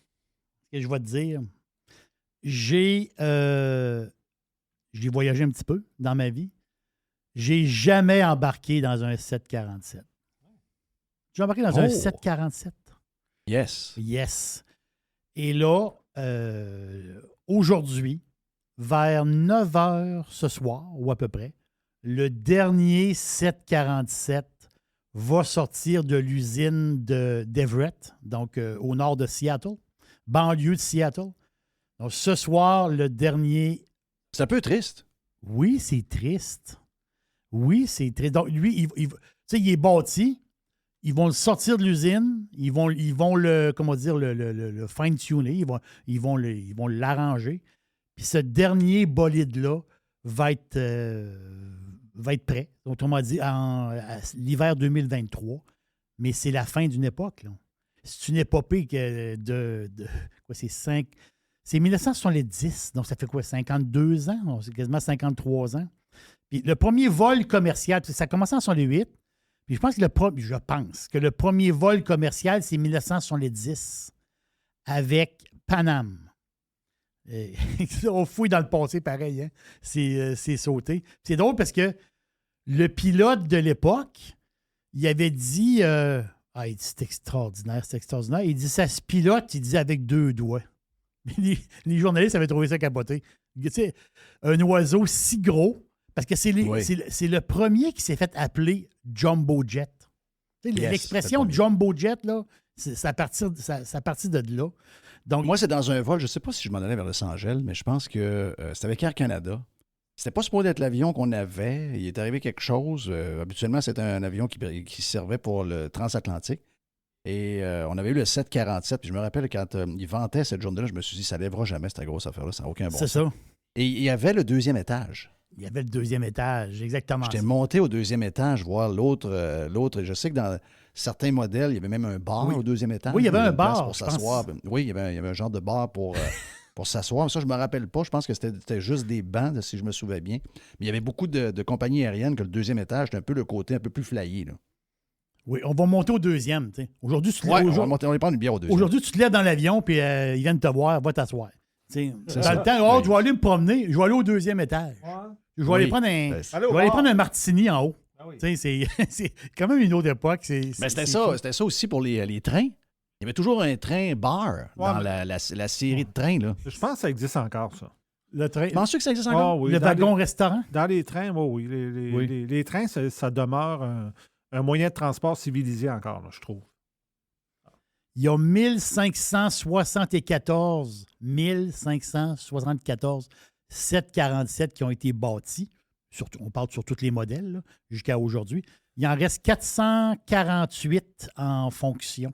Ce que je vais te dire. J'ai voyagé un petit peu dans ma vie. J'ai jamais embarqué dans un 747. J'ai embarqué dans un 747. Yes. Et là, aujourd'hui, vers 9 h ce soir, ou à peu près, le dernier 747 va sortir de l'usine d'Everett, donc au nord de Seattle, banlieue de Seattle. Donc, ce soir, le dernier... C'est un peu triste. Oui, c'est triste. Donc, lui, il est bâti. Ils vont le sortir de l'usine. Ils vont le, le fine-tuner. Ils vont l'arranger. Puis ce dernier bolide-là va être prêt. Autrement dit, à l'hiver 2023. Mais c'est la fin d'une époque, là. C'est une épopée c'est 1970, donc ça fait quoi, 52 ans? Non, c'est quasiment 53 ans. Puis le premier vol commercial, ça a commencé en 68, puis je pense que le premier vol commercial, c'est 1970, avec Panam. On fouille dans le passé, pareil, hein? C'est sauté. C'est drôle parce que le pilote de l'époque, il avait dit... il dit c'est extraordinaire. Il dit ça se pilote, il dit avec 2 doigts. Les journalistes avaient trouvé ça capoté. Tu sais, un oiseau si gros, parce que c'est le premier qui s'est fait appeler Jumbo Jet. Tu sais, l'expression Jumbo Jet, là, ça partit de là. Donc, moi, c'est dans un vol, je ne sais pas si je m'en allais vers Los Angeles, mais je pense que c'était avec Air Canada. C'était pas supposé être l'avion qu'on avait. Il est arrivé quelque chose. Habituellement, c'était un avion qui servait pour le transatlantique. Et on avait eu le 747. Puis je me rappelle quand ils vantaient cette journée-là, je me suis dit, ça lèvera jamais cette grosse affaire-là. Ça n'a aucun bon C'est sens. ça. Et il y avait le deuxième étage. Il y avait le deuxième étage, exactement. J'étais ça. monté au deuxième étage voir l'autre. Je sais que dans certains modèles, il y avait même un bar au deuxième étage. Oui, il y avait un une place bar, pour je s'asseoir. pense. Oui, il y avait un genre de bar pour s'asseoir. Ça, je ne me rappelle pas. Je pense que c'était juste des bancs, si je me souviens bien. Mais il y avait beaucoup de compagnies aériennes que le deuxième étage, c'était un peu le côté un peu plus flyé. Là. Oui, on va monter au deuxième. T'sais. Aujourd'hui, tu te Ouais, lèves, on va prendre une bière au deuxième. aujourd'hui, tu te lèves dans l'avion, puis ils viennent te voir, va t'asseoir. T'sais, dans ça. le temps, Oui. je vais aller me promener, je vais aller au deuxième étage. Je vais aller prendre un, Ben, je vais aller prendre un martini en haut. Ah oui. C'est quand même une autre époque. Mais c'était c'est ça, fou. c'était ça aussi pour les trains. Il y avait toujours un train bar dans la série de trains. Là. Je pense que ça existe encore, ça. Le train, Penses-tu que ça existe encore? Ah oui, le dans wagon-restaurant. Dans les trains, oui. Les trains, ça demeure un moyen de transport civilisé encore, là, je trouve. Il y a 1574 747 qui ont été bâtis. On parle sur tous les modèles là, jusqu'à aujourd'hui. Il en reste 448 en fonction.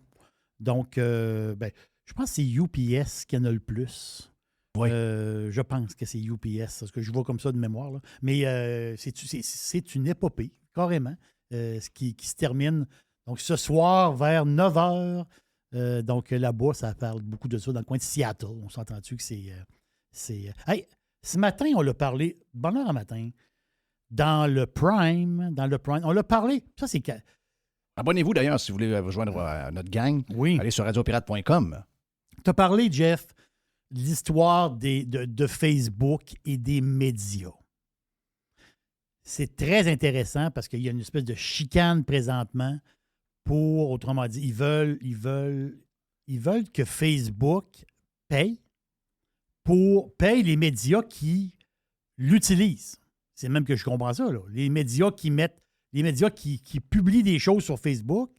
Donc, je pense que c'est UPS qui en a le plus. Oui. Je pense que c'est UPS, parce que je vois comme ça de mémoire. Là. Mais c'est une épopée, carrément, ce qui se termine. Donc, ce soir, vers 9 h, donc là-bas, ça parle beaucoup de ça, dans le coin de Seattle. On s'entend-tu que c'est... Hey, ce matin, on l'a parlé, bonne heure à matin, dans le Prime, on l'a parlé, ça c'est... Abonnez-vous d'ailleurs si vous voulez rejoindre notre gang. Oui. Allez sur radiopirate.com. Tu as parlé, Jeff, de l'histoire de Facebook et des médias. C'est très intéressant parce qu'il y a une espèce de chicane présentement pour, autrement dit, ils veulent que Facebook paye les médias qui l'utilisent. C'est même que je comprends ça, là. Les médias qui publient des choses sur Facebook,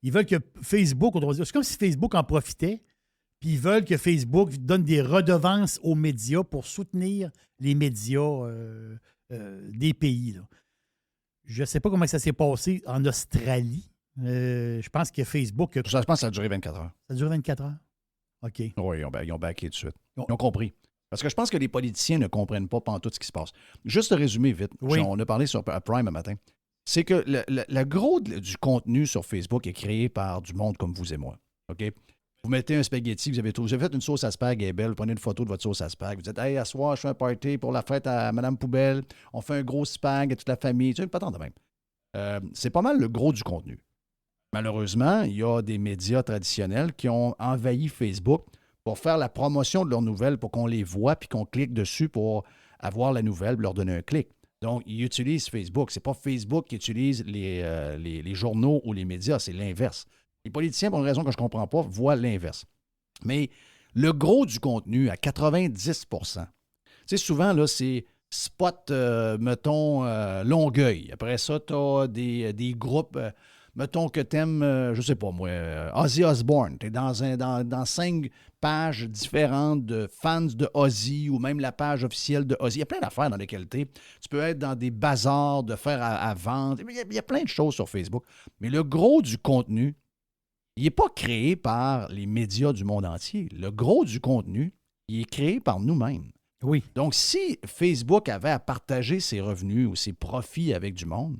ils veulent que Facebook, c'est comme si Facebook en profitait, puis ils veulent que Facebook donne des redevances aux médias pour soutenir les médias des pays. Là. Je ne sais pas comment ça s'est passé en Australie. Je pense que Facebook... Je pense que ça a duré 24 heures. Ça dure 24 heures? OK. Oui, ils ont backé tout de suite. Ils ont compris. Parce que je pense que les politiciens ne comprennent pas tout ce qui se passe. Juste résumer vite. Oui. On a parlé sur Prime un matin. C'est que le gros du contenu sur Facebook est créé par du monde comme vous et moi. OK? Vous mettez un spaghetti, vous avez fait une sauce à spag, elle est belle, vous prenez une photo de votre sauce à spag, vous dites « Hey, à soir, je fais un party pour la fête à Madame Poubelle, on fait un gros spag à toute la famille. » Tu sais, pas tant de même. C'est pas mal le gros du contenu. Malheureusement, il y a des médias traditionnels qui ont envahi Facebook pour faire la promotion de leurs nouvelles, pour qu'on les voit puis qu'on clique dessus pour avoir la nouvelle et leur donner un clic. Donc, ils utilisent Facebook. C'est pas Facebook qui utilise les journaux ou les médias, c'est l'inverse. Les politiciens, pour une raison que je ne comprends pas, voient l'inverse. Mais le gros du contenu, à 90 tu sais, souvent, là, c'est spot, mettons, Longueuil. Après ça, tu as des groupes, mettons que tu aimes, je sais pas moi, Ozzy Osbourne. Tu es dans 5 pages différentes de fans de Ozzy ou même la page officielle de Ozzy. Il y a plein d'affaires dans lesquelles tu peux être dans des bazars de faire à vendre. Il y a plein de choses sur Facebook. Mais le gros du contenu, il n'est pas créé par les médias du monde entier. Le gros du contenu, il est créé par nous-mêmes. Oui. Donc, si Facebook avait à partager ses revenus ou ses profits avec du monde,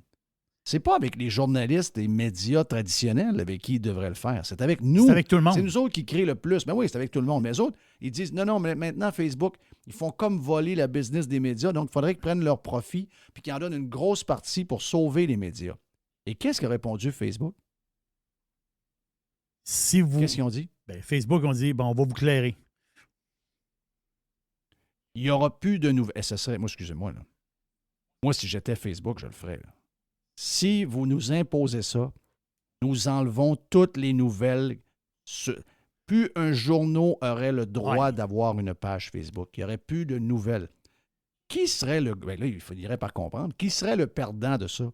c'est pas avec les journalistes et médias traditionnels avec qui ils devraient le faire. C'est avec nous. C'est avec tout le monde. C'est nous autres qui créons le plus. Mais oui, c'est avec tout le monde. Mais les autres, ils disent non, mais maintenant, Facebook, ils font comme voler la business des médias. Donc, il faudrait qu'ils prennent leurs profits puis qu'ils en donnent une grosse partie pour sauver les médias. Et qu'est-ce qu'a répondu Facebook? Qu'est-ce qu'ils ont dit? Ben, Facebook, on dit, on va vous clairer. Il n'y aura plus de nouvelles. Moi, excusez-moi, là. Moi, si j'étais Facebook, je le ferais. Là. Si vous nous imposez ça, nous enlevons toutes les nouvelles. Plus un journal aurait le droit d'avoir une page Facebook. Il n'y aurait plus de nouvelles. Qui serait le... Ben là, il faudrait pas comprendre. Qui serait le perdant de ça?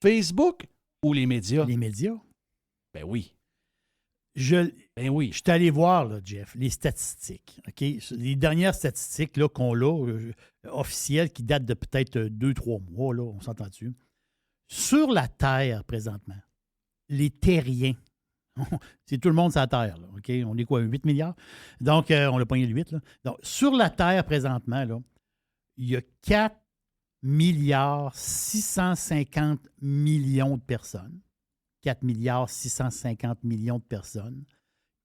Facebook ou les médias? Les médias? Ben oui. Ben oui. Je suis allé voir, là, Jeff, les statistiques. OK? Les dernières statistiques là, qu'on a, officielles, qui datent de peut-être 2-3 mois, là, on s'entend dessus. Sur la Terre, présentement, les terriens, C'est tout le monde sur la Terre. Là, OK? On est quoi, 8 milliards? Donc, on a pogné le 8. Là. Donc, sur la Terre, présentement, là, il y a 4 milliards 650 millions de personnes. 4 milliards 650 millions de personnes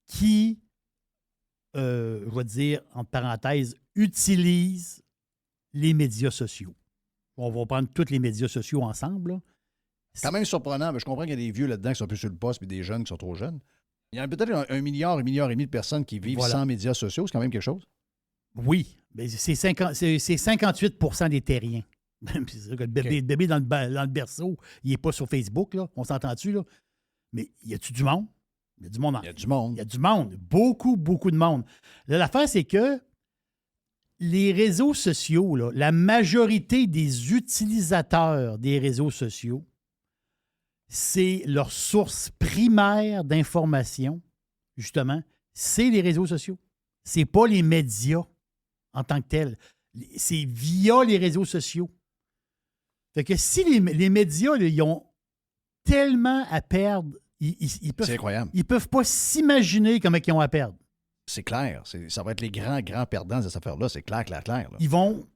qui, je vais dire, entre parenthèses, utilisent les médias sociaux. On va prendre tous les médias sociaux ensemble. Là. C'est quand même surprenant. Mais je comprends qu'il y a des vieux là-dedans qui sont plus sur le poste et des jeunes qui sont trop jeunes. Il y en a peut-être 1 milliard, 1,5 milliard de personnes qui vivent sans médias sociaux. C'est quand même quelque chose. Oui. Mais c'est 58 des terriens. Le bébé dans le berceau, il n'est pas sur Facebook. Là. On s'entend-tu? Là? Mais y a-tu du monde? Il y a du monde. Il y a du monde. Il y a du monde. Beaucoup, beaucoup de monde. Là, l'affaire, c'est que les réseaux sociaux, là, la majorité des utilisateurs des réseaux sociaux, c'est leur source primaire d'information, justement, c'est les réseaux sociaux. C'est pas les médias en tant que tels. C'est via les réseaux sociaux. Fait que si les médias, là, ils ont tellement à perdre, ils peuvent, c'est incroyable. Ils peuvent pas s'imaginer comment ils ont à perdre. C'est clair. Ça va être les grands perdants de cette affaire-là. C'est clair. Là. Ils vont,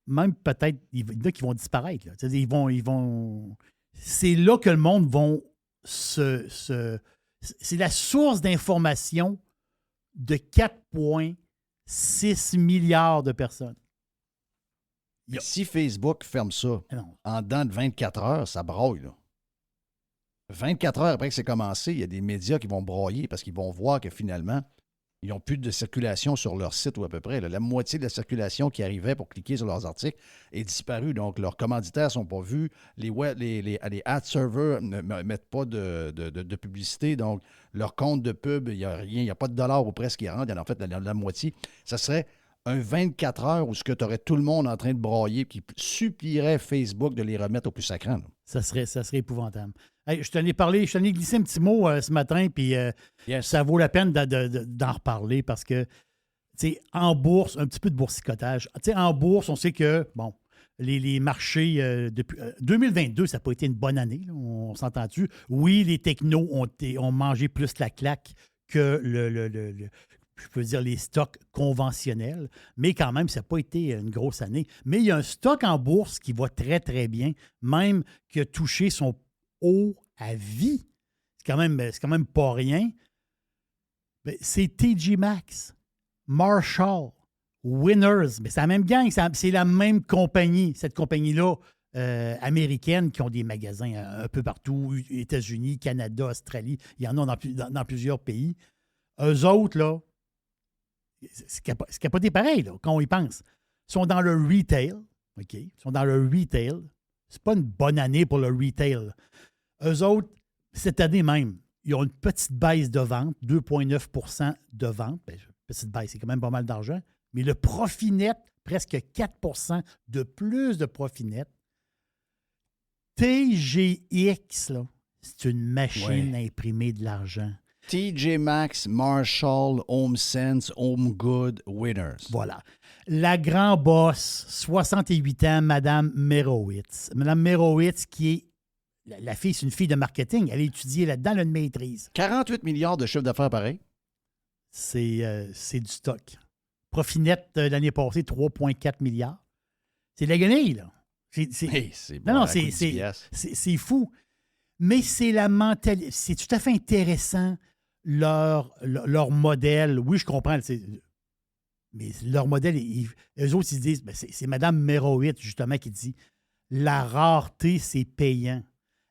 même peut-être, il y en a qui vont disparaître. Là. Ils vont. C'est là que le monde va c'est la source d'information de 4,6 milliards de personnes. Si Facebook ferme ça en dedans de 24 heures, ça broye. Là. 24 heures après que c'est commencé, il y a des médias qui vont broyer parce qu'ils vont voir que finalement, ils n'ont plus de circulation sur leur site ou à peu près. Là. La moitié de la circulation qui arrivait pour cliquer sur leurs articles est disparue. Donc, leurs commanditaires ne sont pas vus. Les ad servers ne mettent pas de publicité. Donc, leur compte de pub, il n'y a rien. Il n'y a pas de dollars ou presque qui rentrent. Il y en a en fait la moitié. Ça serait un 24 heures où tu aurais tout le monde en train de broyer qui supplierait Facebook de les remettre au plus sacrant. Là. Ça serait épouvantable. Hey, je t'en ai glissé un petit mot ce matin, puis ça vaut la peine d'en reparler parce que, tu sais, en bourse, un petit peu de boursicotage. Tu sais, en bourse, on sait que, bon, les marchés, depuis 2022, ça n'a pas été une bonne année, là, on s'entend-tu? Oui, les technos ont mangé plus la claque que je peux dire les stocks conventionnels, mais quand même, ça n'a pas été une grosse année. Mais il y a un stock en bourse qui va très, très bien, même qui a touché son haut à vie. C'est quand même pas rien. Mais c'est TJ Maxx, Marshall, Winners. Mais c'est la même gang, c'est la même compagnie. Cette compagnie-là, américaine, qui ont des magasins un peu partout, États-Unis, Canada, Australie. Il y en a dans plusieurs pays. Eux autres, là, c'est capoté pareil, là, quand on y pense. Ils sont dans le retail. OK? Ils sont dans le retail. C'est pas une bonne année pour le retail. Eux autres, cette année même, ils ont une petite baisse de vente, 2,9 de vente. Bien, petite baisse, c'est quand même pas mal d'argent. Mais le profit net, presque 4 de plus de profit net. TJX, là, c'est une machine à imprimer de l'argent. TJ Maxx, Marshall, HomeSense, HomeGood, Winners. Voilà. La grand boss, 68 ans, Mme Merowitz. Mme Merowitz, qui est la fille, c'est une fille de marketing. Elle a étudié là-dedans, elle a une maîtrise. 48 milliards de chiffre d'affaires pareil. C'est du stock. Profit net l'année passée, 3,4 milliards. C'est de la guenille, là. C'est bon, c'est fou. Mais c'est la mentalité. C'est tout à fait intéressant, leur modèle. Oui, je comprends. Mais leur modèle, eux autres, ils disent, c'est Mme Merowitz, justement, qui dit la rareté, c'est payant.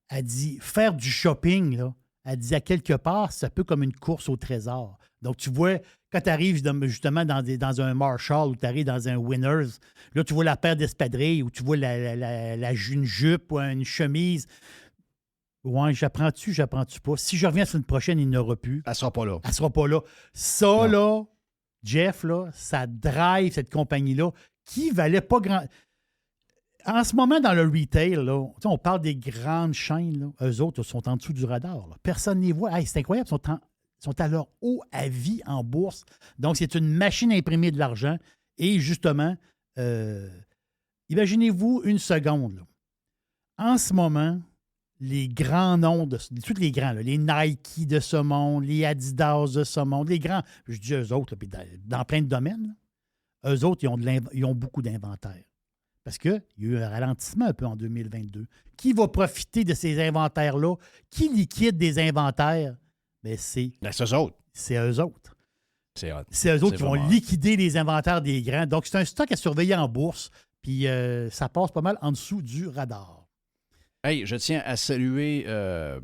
Elle dit, faire du shopping, là, elle dit, à quelque part, c'est un peu comme une course au trésor. Donc, tu vois, quand tu arrives justement dans un Marshall ou tu arrives dans un Winners, là, tu vois la paire d'espadrilles ou tu vois une jupe ou une chemise. Ouais, j'apprends-tu pas? Si je reviens la semaine prochaine, il n'aura plus. Elle sera pas là. Elle sera pas là. Ça, là, Jeff, là, ça drive cette compagnie-là qui valait pas grand... En ce moment, dans le retail, là, on parle des grandes chaînes. Là, eux autres sont en dessous du radar. Là. Personne ne les voit. Hey, c'est incroyable. Ils sont à leur haut à vie en bourse. Donc, c'est une machine à imprimer de l'argent. Et justement, imaginez-vous une seconde. Là. En ce moment, les grands noms, tous les grands, là, les Nike de ce monde, les Adidas de ce monde, les grands, je dis eux autres, là, puis dans plein de domaines, là, eux autres, ils ont beaucoup d'inventaire. Parce qu'il y a eu un ralentissement un peu en 2022. Qui va profiter de ces inventaires-là? Qui liquide des inventaires? Bien, c'est eux autres. C'est eux autres. C'est eux autres qui vont liquider les inventaires des grands. Donc, c'est un stock à surveiller en bourse. Puis, ça passe pas mal en dessous du radar. Hey, je tiens à saluer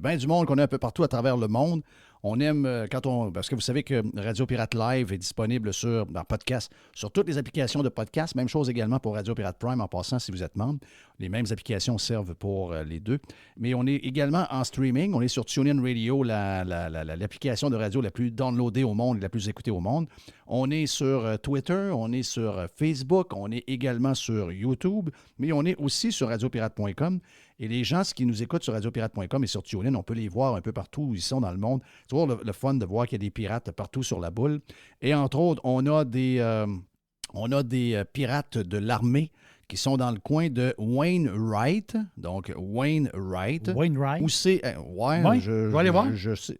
bien du monde qu'on a un peu partout à travers le monde. On aime parce que vous savez que Radio Pirate Live est disponible en podcast, sur toutes les applications de podcast. Même chose également pour Radio Pirate Prime en passant si vous êtes membre. Les mêmes applications servent pour les deux. Mais on est également en streaming. On est sur TuneIn Radio, l'application de radio la plus downloadée au monde et la plus écoutée au monde. On est sur Twitter, on est sur Facebook, on est également sur YouTube, mais on est aussi sur radiopirate.com. Et les gens qui nous écoutent sur radiopirate.com et sur TuneIn, on peut les voir un peu partout où ils sont dans le monde. C'est toujours le fun de voir qu'il y a des pirates partout sur la boule. Et entre autres, on a des pirates de l'armée qui sont dans le coin de Wainwright. Donc, Wainwright. Wainwright? Où c'est... ouais, je vais aller voir. Je sais.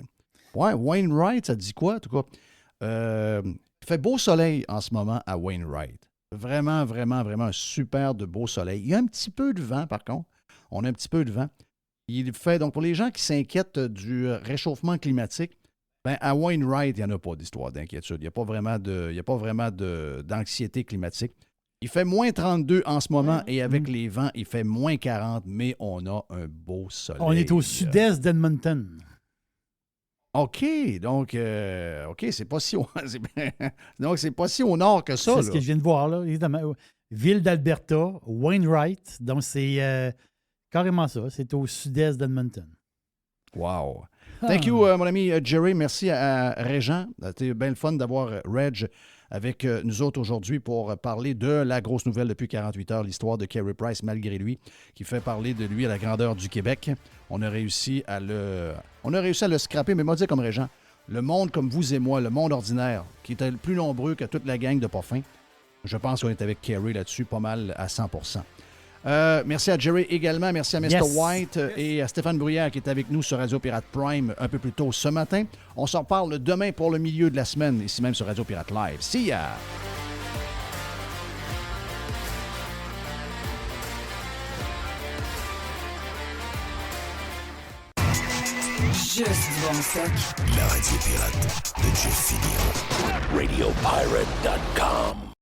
Ouais, Wainwright, ça dit quoi, en tout cas? Il fait beau soleil en ce moment à Wainwright. Vraiment, vraiment, vraiment un super de beau soleil. Il y a un petit peu de vent, par contre. On a un petit peu de vent. Il fait, donc, pour les gens qui s'inquiètent du réchauffement climatique, ben à Wainwright, il n'y en a pas d'histoire d'inquiétude. Il n'y a pas vraiment d'anxiété climatique. Il fait moins 32 en ce moment et avec les vents, il fait moins 40, mais on a un beau soleil. On est au sud-est d'Edmonton. OK, donc, c'est pas si donc c'est pas si au nord que ça. C'est ce que je viens de voir, là, évidemment. Ville d'Alberta, Wainwright. Donc, c'est carrément ça. C'est au sud-est d'Edmonton. Wow. Thank you, mon ami Jerry. Merci à Régent. C'était bien le fun d'avoir Reg avec nous autres aujourd'hui pour parler de la grosse nouvelle depuis 48 heures, l'histoire de Carey Price, malgré lui, qui fait parler de lui à la grandeur du Québec. On a réussi à le scraper, mais moi, dire comme Régent, le monde comme vous et moi, le monde ordinaire, qui était plus nombreux que toute la gang de Pas fin, je pense qu'on est avec Carey là-dessus pas mal à 100%. Merci à Jerry également. Merci à Mr. White et à Stéphane Bruyère qui est avec nous sur Radio Pirate Prime un peu plus tôt ce matin. On s'en reparle demain pour le milieu de la semaine, ici même sur Radio Pirate Live. See ya! Juste du bon stock. La radio pirate de Jeff Fillion. RadioPirate.com